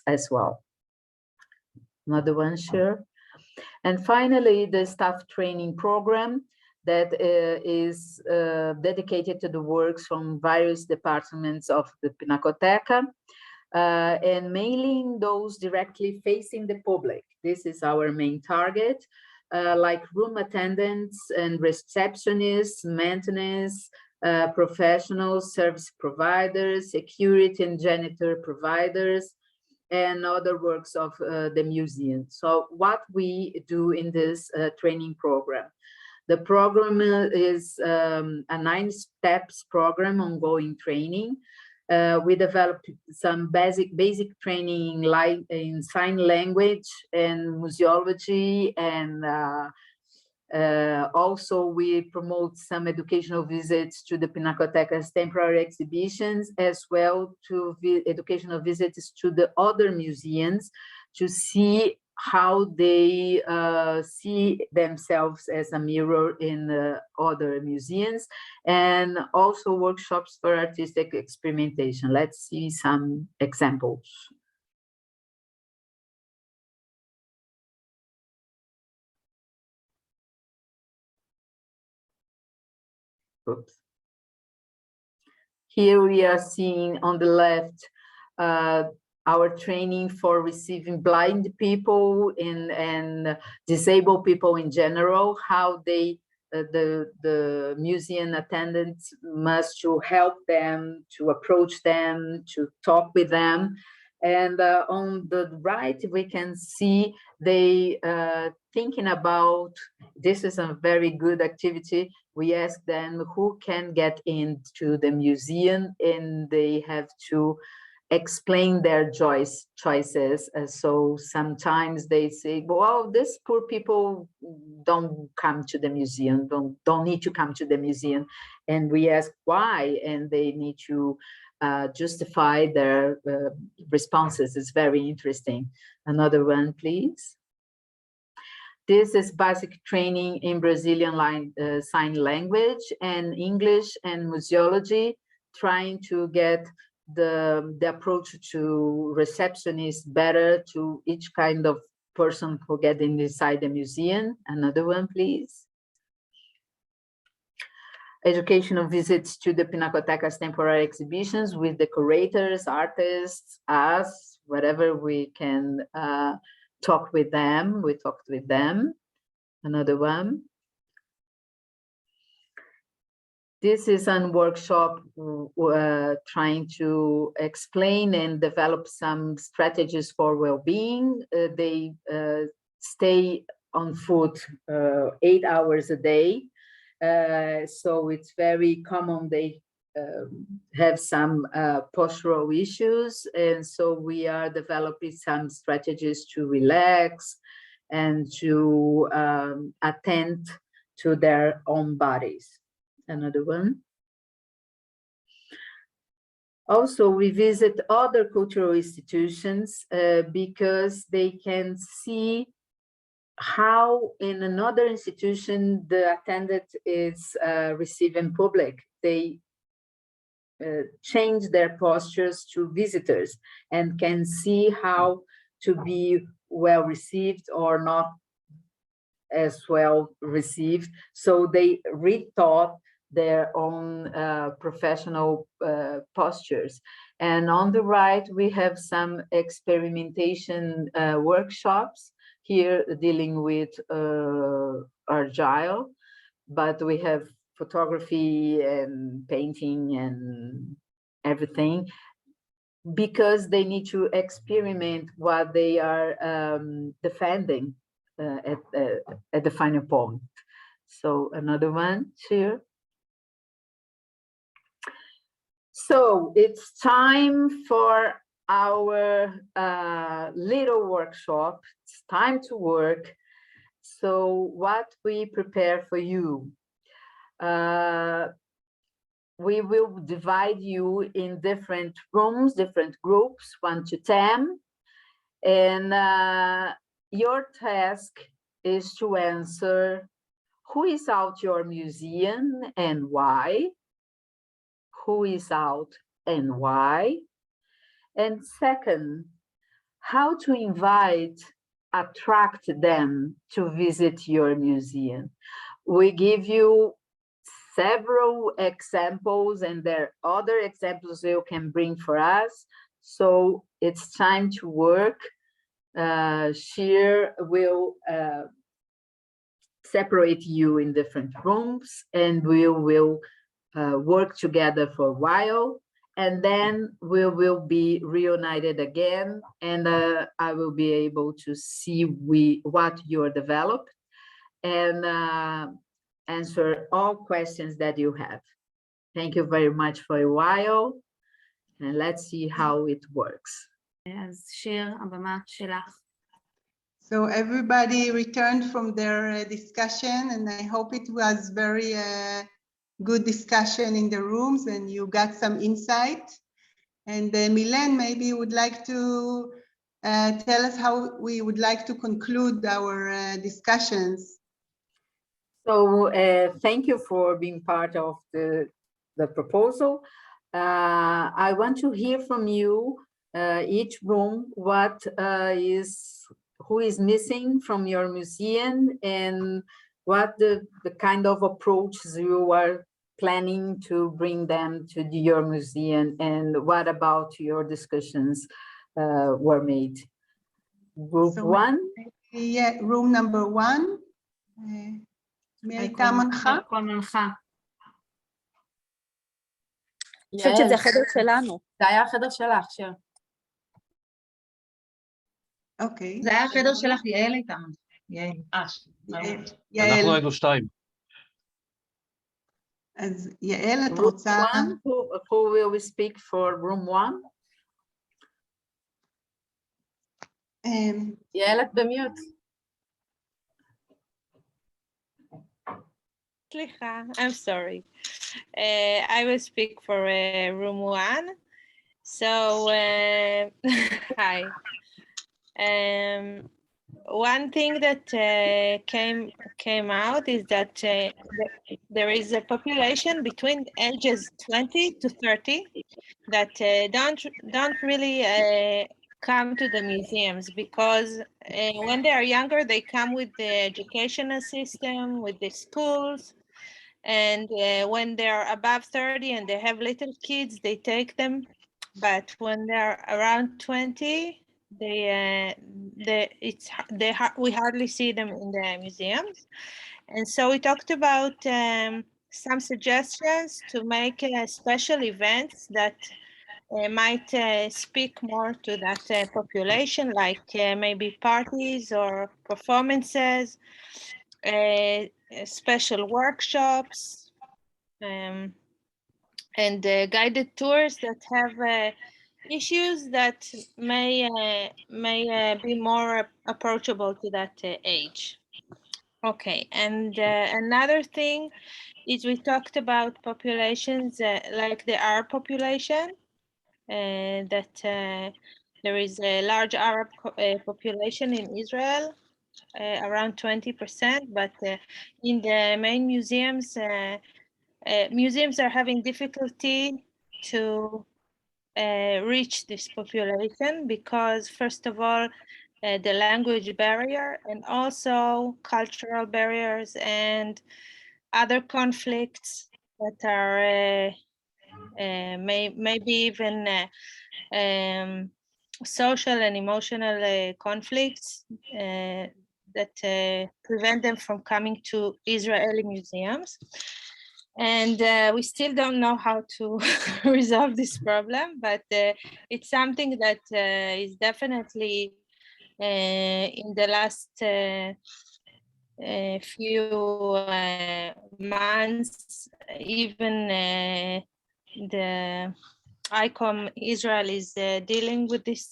as well. Another one, sure. And finally, the staff training program that is dedicated to the works from various departments of the Pinnacoteca, and mainly those directly facing the public. This is our main target, like room attendants and receptionists, maintenance, professionals, service providers, security and janitor providers, and other works of the museum. So what we do in this training program? The program is a 9 steps program, ongoing training. We developed some basic training like in sign language and museology, and also we promote some educational visits to the Pinacoteca's temporary exhibitions, as well to educational visits to the other museums to see how they see themselves as a mirror in other museums, and also workshops for artistic experimentation. Let's see some examples. Oops. Here we are seeing on the left our training for receiving blind people and disabled people in general, how they, the museum attendants must to help them, to approach them, to talk with them. And on the right, we can see they thinking about, this is a very good activity. We ask them who can get into the museum, and they have to explain their choices. So sometimes they say, well, these poor people don't come to the museum, don't need to come to the museum. And we ask why, and they need to justify their responses. It's very interesting. Another one, please. This is basic training in Brazilian sign language and English and museology, trying to get the approach to receptionists better, to each kind of person who get inside the museum. Another one, please. Educational visits to the Pinacoteca's temporary exhibitions with the curators, artists, us, whatever we can talk with them. We talked with them. Another one. This is a workshop trying to explain and develop some strategies for well-being. They stay on foot 8 hours a day. So it's very common they have some postural issues. And so we are developing some strategies to relax and to attend to their own bodies. Another one. Also, we visit other cultural institutions because they can see how in another institution the attendant is receiving public. They change their postures to visitors and can see how to be well received or not as well received. So they rethought their own professional postures. And on the right, we have some experimentation workshops here dealing with Agile, but we have photography and painting and everything, because they need to experiment what they are defending at the final point. So another one here. So it's time for our little workshop. It's time to work. So what we prepare for you? We will divide you in different rooms, different groups, 1 to 10. And your task is to answer, who is out your museum and why? Who is out and why? And second, how to attract them to visit your museum. We give you several examples, and there are other examples you can bring for us. So it's time to work. Shir will separate you in different rooms, and we will work together for a while, and then we will be reunited again, and I will be able to see what you're developed and answer all questions that you have. Thank you very much for a while, and let's see how it works. אז שיר, הבמה שלך. So everybody returned from their discussion, and I hope it was very good discussion in the rooms and you got some insight. And Milene, maybe you would like to tell us how we would like to conclude our discussions. So thank you for being part of the proposal. I want to hear from you, each room, who is missing from your museum and what the kind of approaches you are planning to bring them to your museum, and what about your discussions were made. Group So one? Yeah, room number one. מי הייתה מנחה? אני חושבת שזה החדר שלנו. זה היה החדר שלך, שיר. אוקיי. זה היה החדר שלך, יעל הייתה. יעל. אנחנו היינו שתיים. אז יעל, את רוצה... Who will speak for room one? יעל, את במיוט. סליחה, I'm sorry. I will speak for room one. So, hi. One thing that came out is that there is a population between ages 20 to 30 that don't really come to the museums, because when they are younger, they come with the educational system, with the schools, and when they are above 30 and they have little kids, they take them. But when they're around 20, we hardly see them in the museums. And so we talked about some suggestions to make special events that might speak more to that population, like maybe parties or performances, special workshops, and guided tours that have issues that may be more approachable to that age. Okay, and another thing is we talked about populations like the Arab population, that there is a large Arab population in Israel, around 20%, but in the main museums, museums are having difficulty to reach this population because, first of all, the language barrier, and also cultural barriers and other conflicts that are maybe even social and emotional conflicts that prevent them from coming to Israeli museums. And we still don't know how to resolve this problem, but it's something that is definitely in the last few months, even the ICOM Israel is dealing with this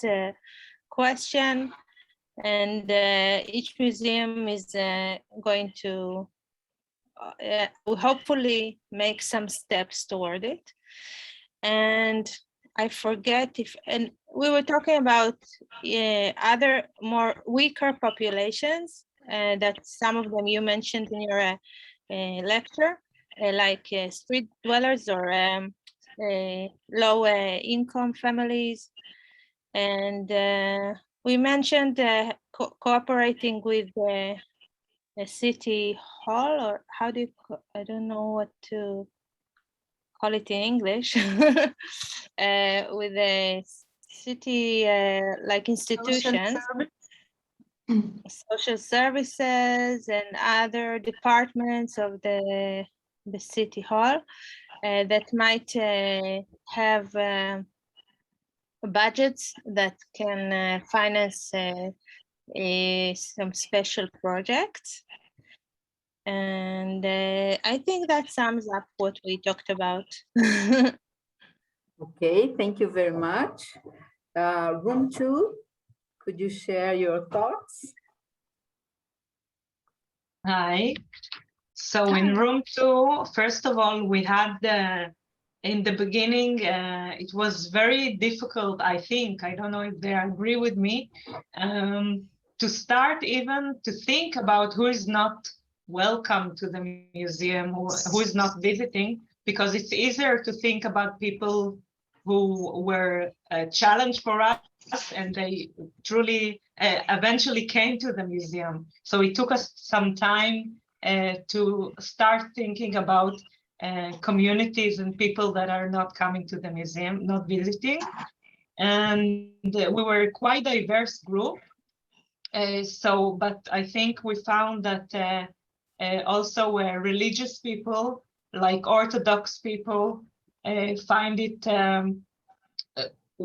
question, and each museum is going to hopefully make some steps toward it. And I forget and we were talking about other more weaker populations that some of them you mentioned in your lecture, like street dwellers or low income families. And we mentioned cooperating with the city hall, or how do you, I don't know what to call it in English, with the city like institutions, social services and other departments of the city hall that might have budgets that can finance some special projects. And I think that sums up what we talked about. Okay, thank you very much. Room 2, could you share your thoughts? Hi. So in room 2, first of all, we had in the beginning, it was very difficult, I think, I don't know if they agree with me, to start even to think about who is not welcome to the museum, who is not visiting, because it's easier to think about people who were a challenge for us and they truly eventually came to the museum. So it took us some time to start thinking about communities and people that are not coming to the museum, not visiting. And we were quite a diverse group. But I think we found that also religious people, like Orthodox people, find it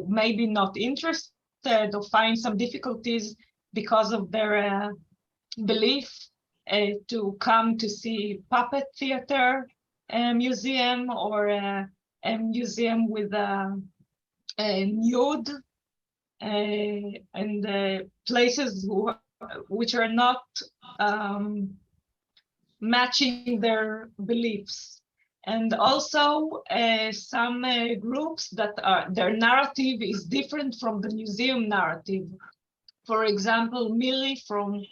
maybe not interested or find some difficulties because of their belief to come to see puppet theater museum or a museum with a nude and places which are not matching their beliefs. And also some groups that their narrative is different from the museum narrative. For example, Mili from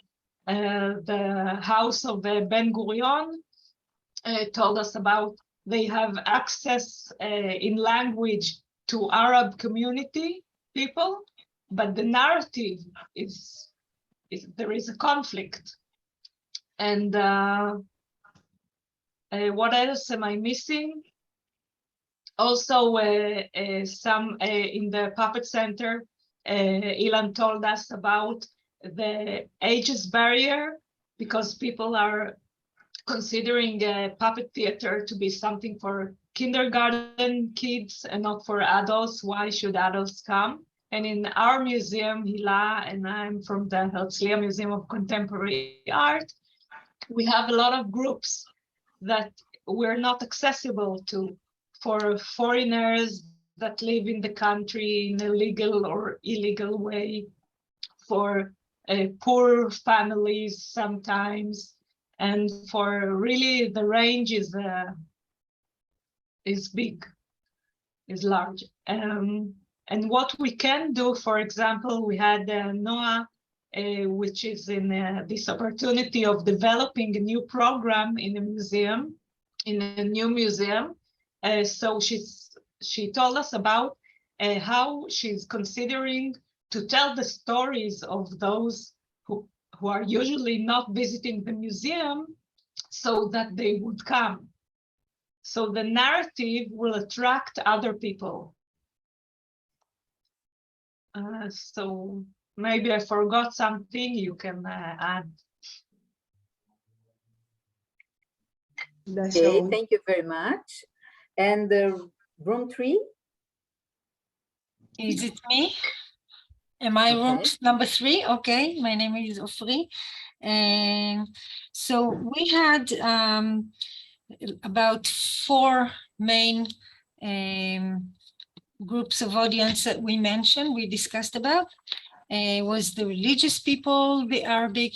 the house of Ben Gurion told us about they have access in language to Arab community people, but the narrative is there is a conflict. And what else am I missing? Also, some in the Puppet Center, Ilan told us about the ages barrier, because people are considering puppet theater to be something for kindergarten kids and not for adults. Why should adults come? And in our museum, Hila, and I'm from the Herzliya Museum of Contemporary Art, we have a lot of groups that we're not accessible to for foreigners that live in the country in a legal or illegal way, for poor families sometimes, and for really the range is big, is large. And what we can do, for example, we had Noah, which is in this opportunity of developing a new program in a museum, in a new museum. So she told us about how she's considering to tell the stories of those who are usually not visiting the museum, so that they would come. So the narrative will attract other people. So maybe I forgot something you can add. Okay, thank you very much. And room 3? Is it me? Am I room number 3? Okay, my name is Ofri. And so we had about 4 main groups of audience that we mentioned, we discussed about. Was the religious people, the Arabic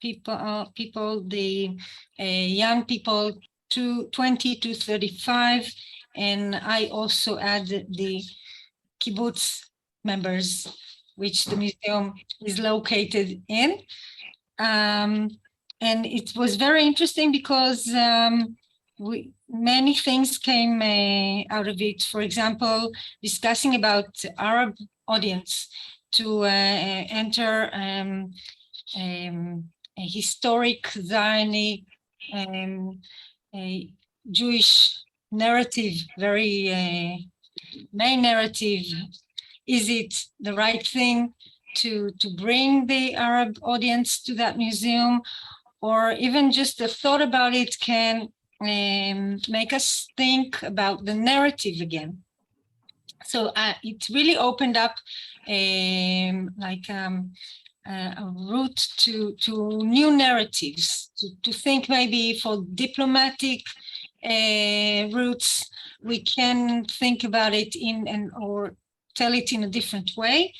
people, the young people, 20 to 35, and I also added the kibbutz members, which the museum is located in. And it was very interesting because many things came out of it. For example, discussing about Arab audience to enter a historic Zionist Jewish narrative, very main narrative. Is it the right thing to bring the Arab audience to that museum? Or even just the thought about it can make us think about the narrative again. So it really opened up a route to new narratives, to think maybe for diplomatic routes, we can think about it or tell it in a different way.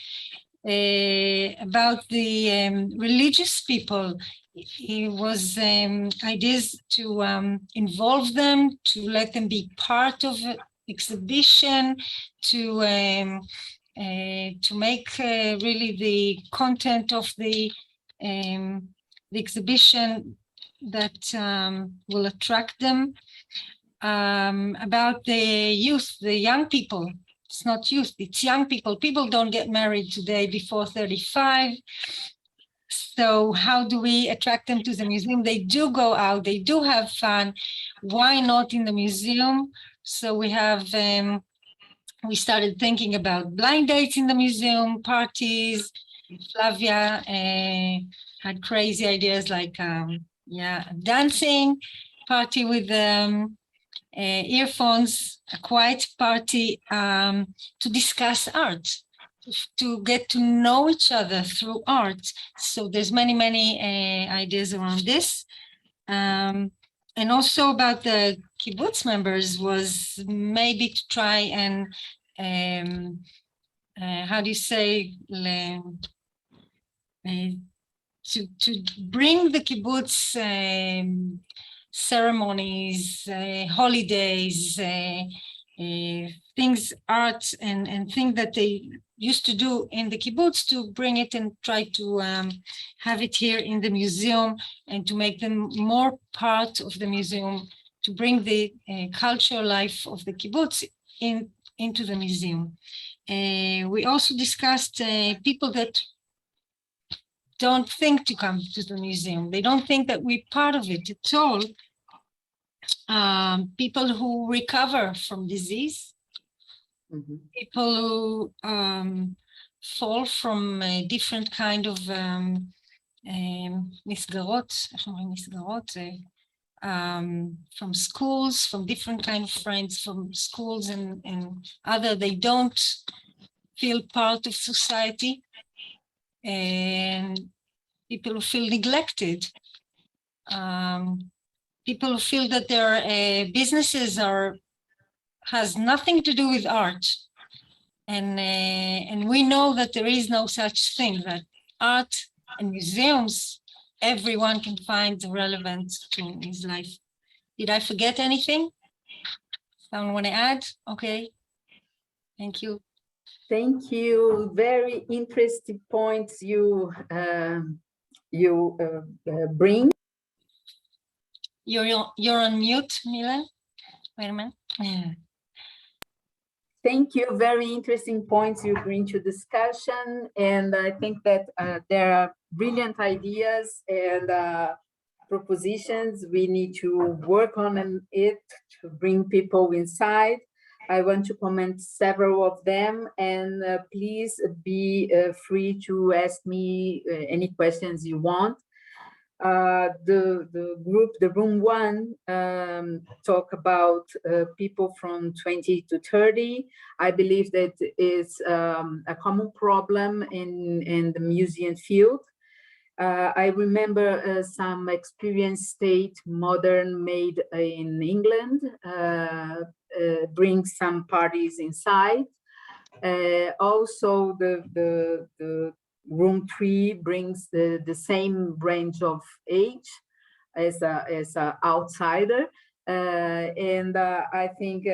About the religious people, it was ideas to involve them, to let them be part of an exhibition, to make really the content of the exhibition that will attract them. About the youth, the young people. It's not youth, it's young people. People don't get married today before 35. So how do we attract them to the museum? They do go out, they do have fun. Why not in the museum? So we have, we started thinking about blind dates in the museum, parties. Flavia had crazy ideas like, dancing party with earphones, a quiet party to discuss art, to get to know each other through art. So there's many ideas around this. And also about the kibbutz members was maybe to try and, how do you say, to bring the kibbutz ceremonies, holidays, things, art, and things that they used to do in the kibbutz, to bring it and try to have it here in the museum and to make them more part of the museum, to bring the cultural life of the kibbutz into the museum. We also discussed people that don't think to come to the museum. They don't think that we're part of it at all. People who recover from disease, people who fall from a different kind of מסגרות, איך אומרים מסגרות? From schools, from different kind of friends, from schools and other, they don't feel part of society. And people who feel neglected, people who feel that their businesses has nothing to do with art, and we know that there is no such thing, that art and museums, everyone can find relevant to his life. Did I forget anything? Someone want to add? Okay, thank you. Thank you. Very interesting points you bring. You're on mute, Mila. Wait a minute. Yeah. Thank you. Very interesting points you bring to discussion, and I think that there are brilliant ideas and propositions. We need to work on it to bring people inside. I want to comment several of them, and please be free to ask me any questions you want. The group, the room one, talk about people from 20 to 30. I believe that is a common problem in the museum field. I remember some experience state modern made in England, bring some parties inside. Also the room 3 brings the same range of age as a outsider, and I think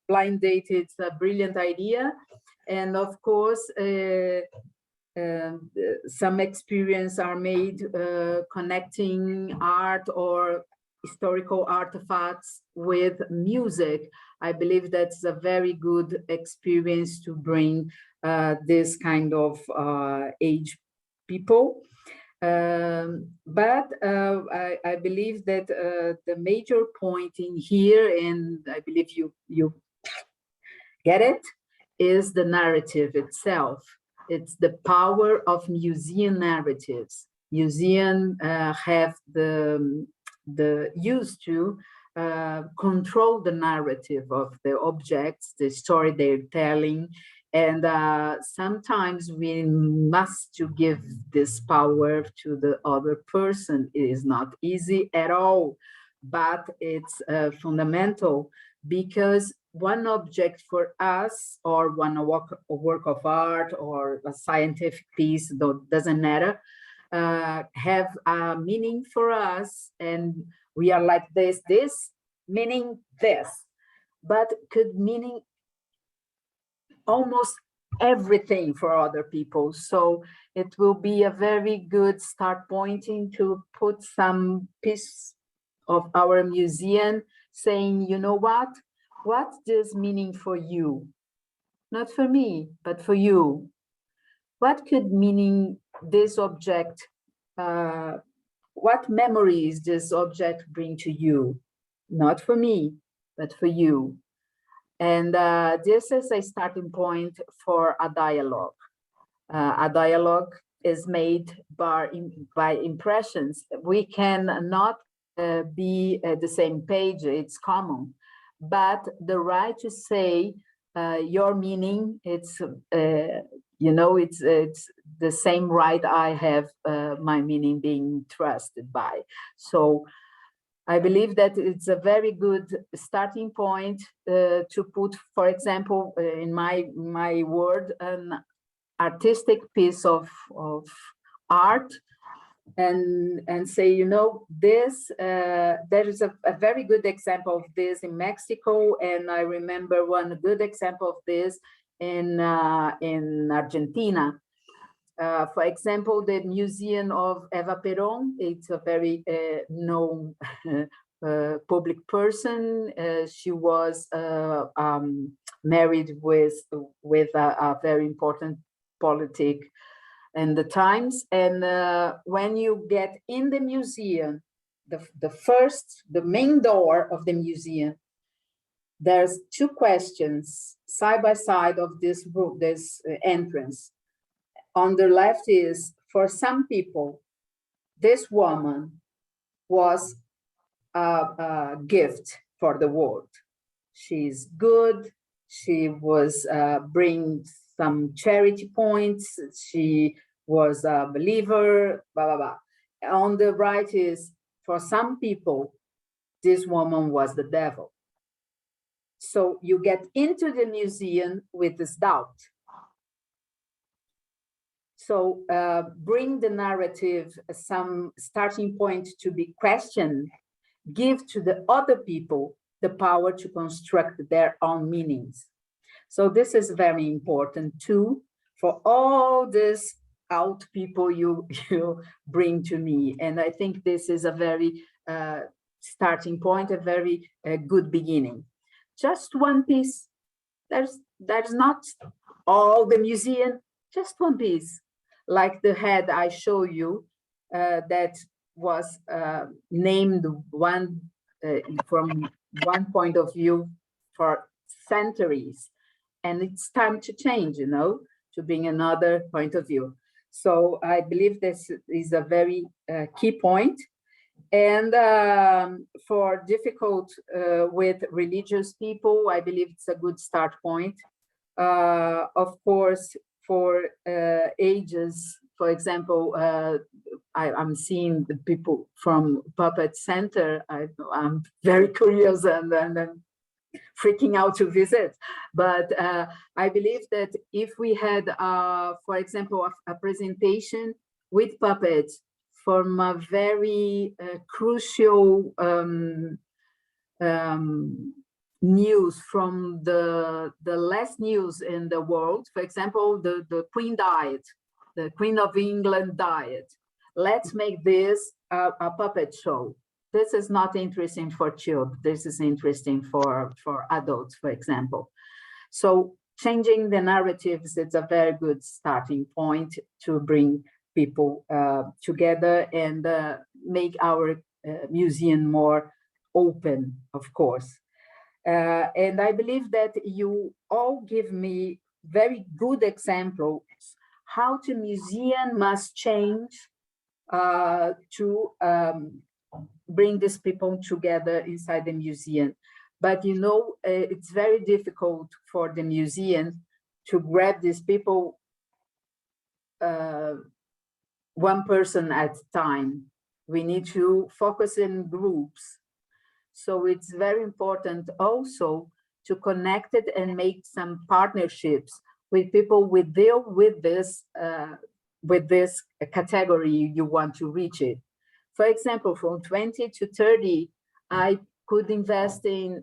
blind date is a brilliant idea. And of course, some experience are made connecting art or historical artifacts with music. I believe that's a very good experience to bring this kind of age people. But I believe that the major point in here, and I believe you get it, is the narrative itself. It's the power of museum narratives. Museums have the used to control the narrative of the objects, the story they're telling, and sometimes we must to give this power to the other person. It is not easy at all, but it's fundamental, because one object for us, or one work of art or a scientific piece, though doesn't matter, have a meaning for us, and we are like this meaning this, but could meaning almost everything for other people. So it will be a very good start pointing to put some piece of our museum saying, you know what's this meaning for you? Not for me, but for you. What could meaning this object, what memories this object bring to you? Not for me, but for you. And this is a starting point for a dialogue. A dialogue is made by impressions. We cannot be at the same page, it's common. But the right to say your meaning, it's it's the same right I have my meaning being trusted by. So I believe that it's a very good starting point to put, for example, in my word, an artistic piece of art, and say, you know, this, there is a very good example of this in Mexico, and I remember one good example of this in Argentina. For example, the Museum of Eva Perón, it's a very known public person. She was married with a very important politic in the times. And when you get in the museum, the main door of the museum, there's two questions side by side of this entrance. On the left is, for some people, this woman was a gift for the world. She's good. She was bring some charity points. She was a believer, blah, blah, blah. On the right is, for some people, this woman was the devil. So you get into the museum with this doubt. So bring the narrative some starting point to be questioned, give to the other people the power to construct their own meanings. So this is very important too, for all these out people you bring to me. And I think this is a very starting point, a very good beginning. Just one piece, there's not all the museum, just one piece. Like the head I show you, that was named one from one point of view for centuries, and it's time to change, you know, to bring another point of view. So I believe this is a very key point. And for difficult with religious people, I believe it's a good start point. Of course, for ages, for example, I'm seeing the people from Puppet Center. I'm very curious and freaking out to visit. But I believe that if we had, for example, a presentation with puppets from a very crucial news from the last news in the world. For example, the Queen died the Queen of England diet. Let's make this a puppet show. This is not interesting for children. This is interesting for adults, for example. So changing the narratives is a very good starting point to bring people together and make our museum more open, of course. And I believe that you all give me very good examples how the museum must change to bring these people together inside the museum. But you know, it's very difficult for the museum to grab these people one person at a time. We need to focus in groups. So it's very important also to connect it and make some partnerships with people who deal with this category you want to reach it. For example, from 20 to 30, I could invest in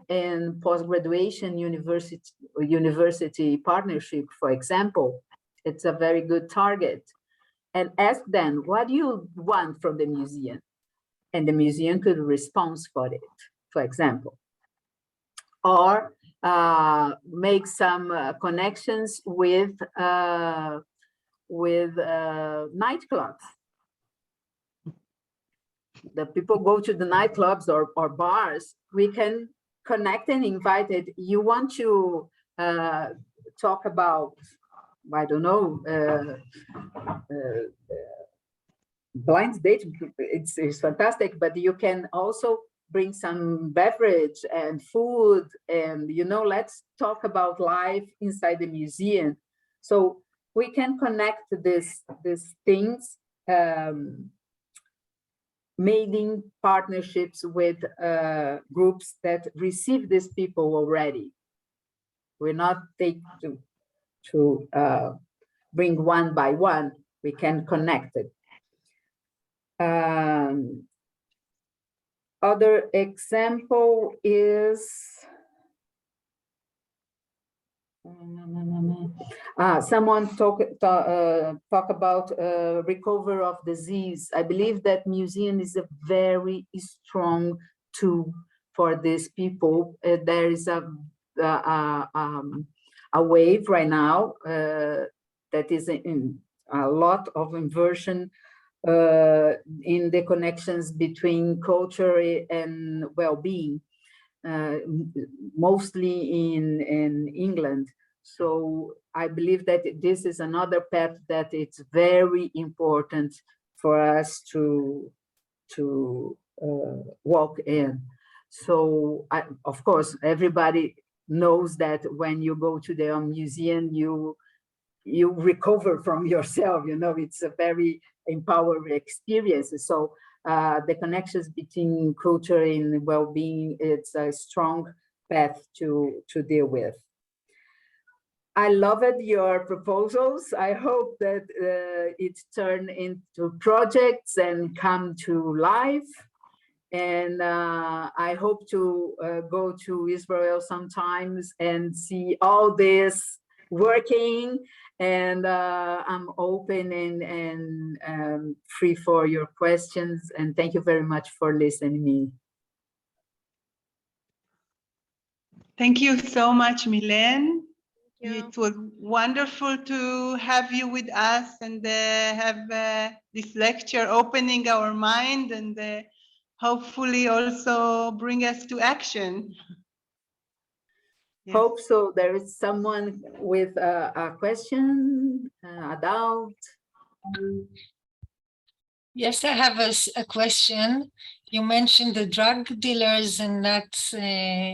post-graduation university partnership, for example. It's a very good target. And ask them, what do you want from the museum? And the museum could respond for it, for example. Or make some connections with nightclubs. The people go to the nightclubs or bars, we can connect and invite it. You want to talk about, I don't know, blind date, it's fantastic, but you can also bring some beverage and food and, you know, let's talk about life inside the museum. So we can connect these things, making partnerships with groups that receive these people already. We're not take to bring one by one, we can connect it. Other example is someone talk about recovery of disease. I believe that museum is a very strong tool for these people. There is a wave right now that is in a lot of inversion in the connections between culture and well-being, mostly in England. So I believe that this is another path that it's very important for us to walk in. So of course, everybody knows that when you go to the museum, you recover from yourself, you know, it's a very empowering experience. So the connections between culture and well-being, it's a strong path to deal with. I loved your proposals. I hope that it's turned into projects and come to life. And I hope to go to Israel sometimes and see all this working. And I'm open and free for your questions. And thank you very much for listening to me. Thank you so much, Milene. It was wonderful to have you with us and have this lecture opening our mind and hopefully also bring us to action. Yes. Hope so. There is someone with a question, a doubt. Yes, I have a question. You mentioned the drug dealers in that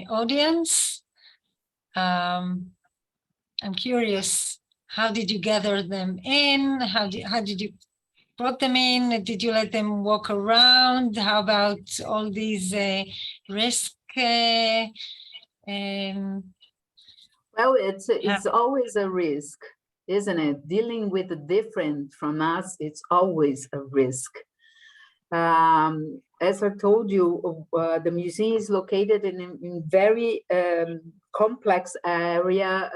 audience. I'm curious, how did you gather them in? How did you brought them in? Did you let them walk around? How about all these risk? Well, it's always a risk, isn't it? Dealing with the different from us, it's always a risk. As I told you, the museum is located in very complex area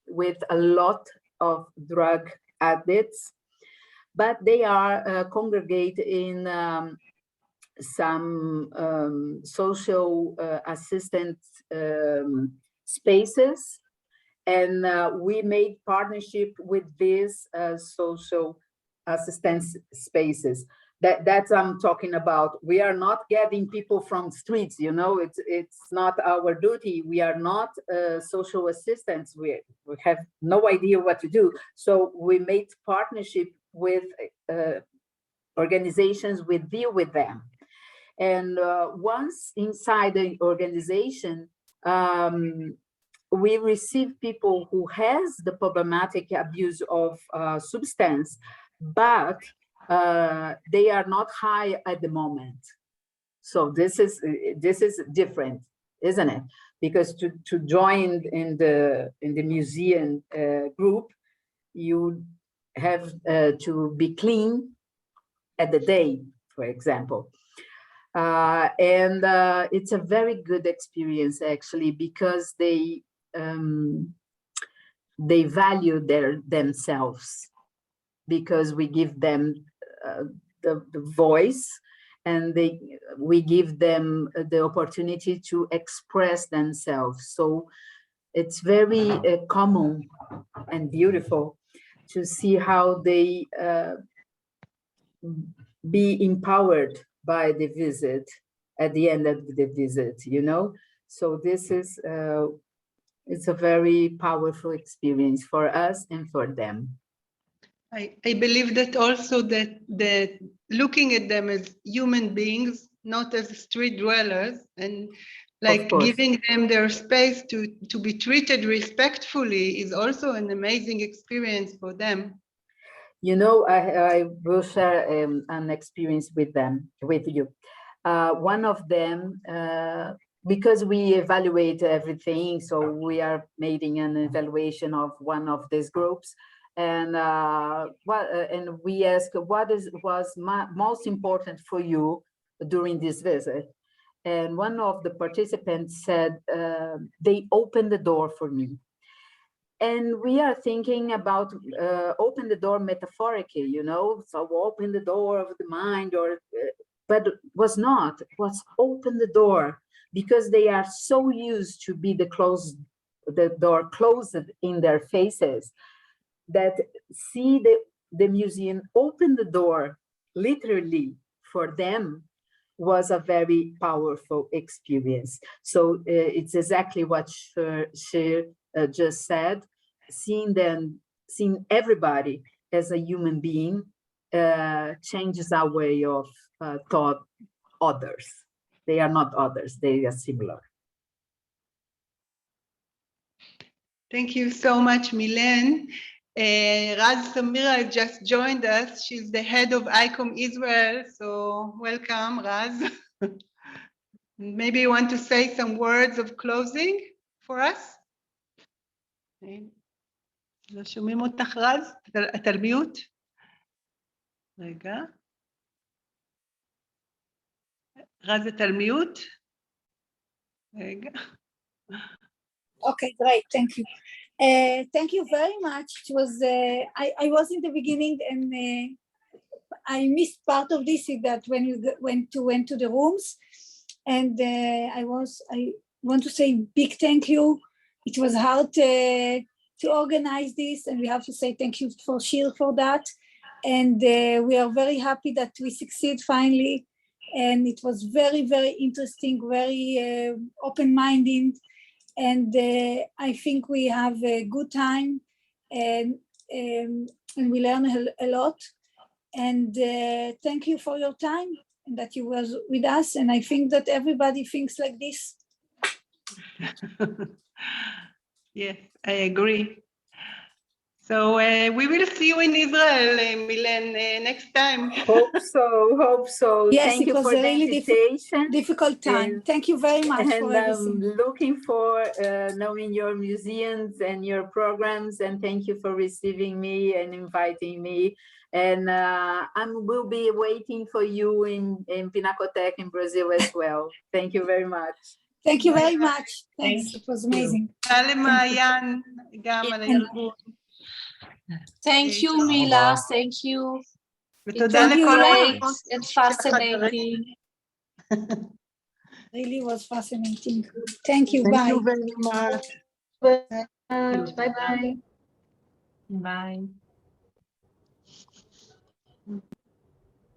with a lot of drug addicts. but they are congregate in some social assistance spaces, and we made partnership with these social assistance spaces. That's I'm talking about. We are not getting people from streets, you know, it's not our duty. We are not social assistants. We have no idea what to do. So we made partnership with organizations, we deal with them. And once inside the organization, we receive people who has the problematic abuse of substance, but they are not high at the moment. So this is different, isn't it? Because to join in the museum group, you have to be clean at the day, for example. And it's a very good experience actually, because they value themselves, because we give them the voice, and we give them the opportunity to express themselves. So it's very common and beautiful to see how they be empowered by the visit at the end of the visit, you know? So this is, it's a very powerful experience for us and for them. I believe that also that looking at them as human beings, not as street dwellers, and like giving them their space to be treated respectfully is also an amazing experience for them. You know, I will share an experience with you. One of them, because we evaluate everything, so we are making an evaluation of one of these groups, and and we ask what was most important for you during this visit, and one of the participants said they opened the door for me. And we are thinking about open the door metaphorically, you know, so open the door of the mind, or but was not, was open the door, because they are so used to be the door closed in their faces, that see the museum open the door literally for them was a very powerful experience. So it's exactly what she just said. Seeing everybody as a human being changes our way of thought others. They are not others, they are similar. Thank you so much, Milene. Raz Samira just joined us. She's the head of ICOM Israel. So welcome, Raz. Maybe you want to say some words of closing for us? לא שומעים אותך, רז? את על מיוט? רגע. רז, את על מיוט? רגע. Okay, great. Thank you. Thank you very much. It was I was in the beginning, and I missed part of this. That when you went to the rooms, and I want to say big thank you. It was hard to organize this, and we have to say thank you for Shir for that. And we are very happy that we succeed finally. And it was very, very interesting, very open-minded. And I think we have a good time, and we learn a lot. And thank you for your time and that you were with us. And I think that everybody thinks like this. Yes, I agree. So we will see you in Israel, Milene, next time. Hope so. Yes, thank it you was for a really the invitation. difficult time. Thank you very much for everything. And looking for knowing your museums and your programs, and thank you for receiving me and inviting me. And I will be waiting for you in Pinnacoteca in Brazil as well. Thank you very much. Thank you very much. Thanks. It was amazing. Thank you, Mila. Thank you. ותודה Thank you, לכל great. האורחות It's של החברים. fascinating. Really was fascinating. Thank you. Thank Bye. you very much. Bye bye. Bye.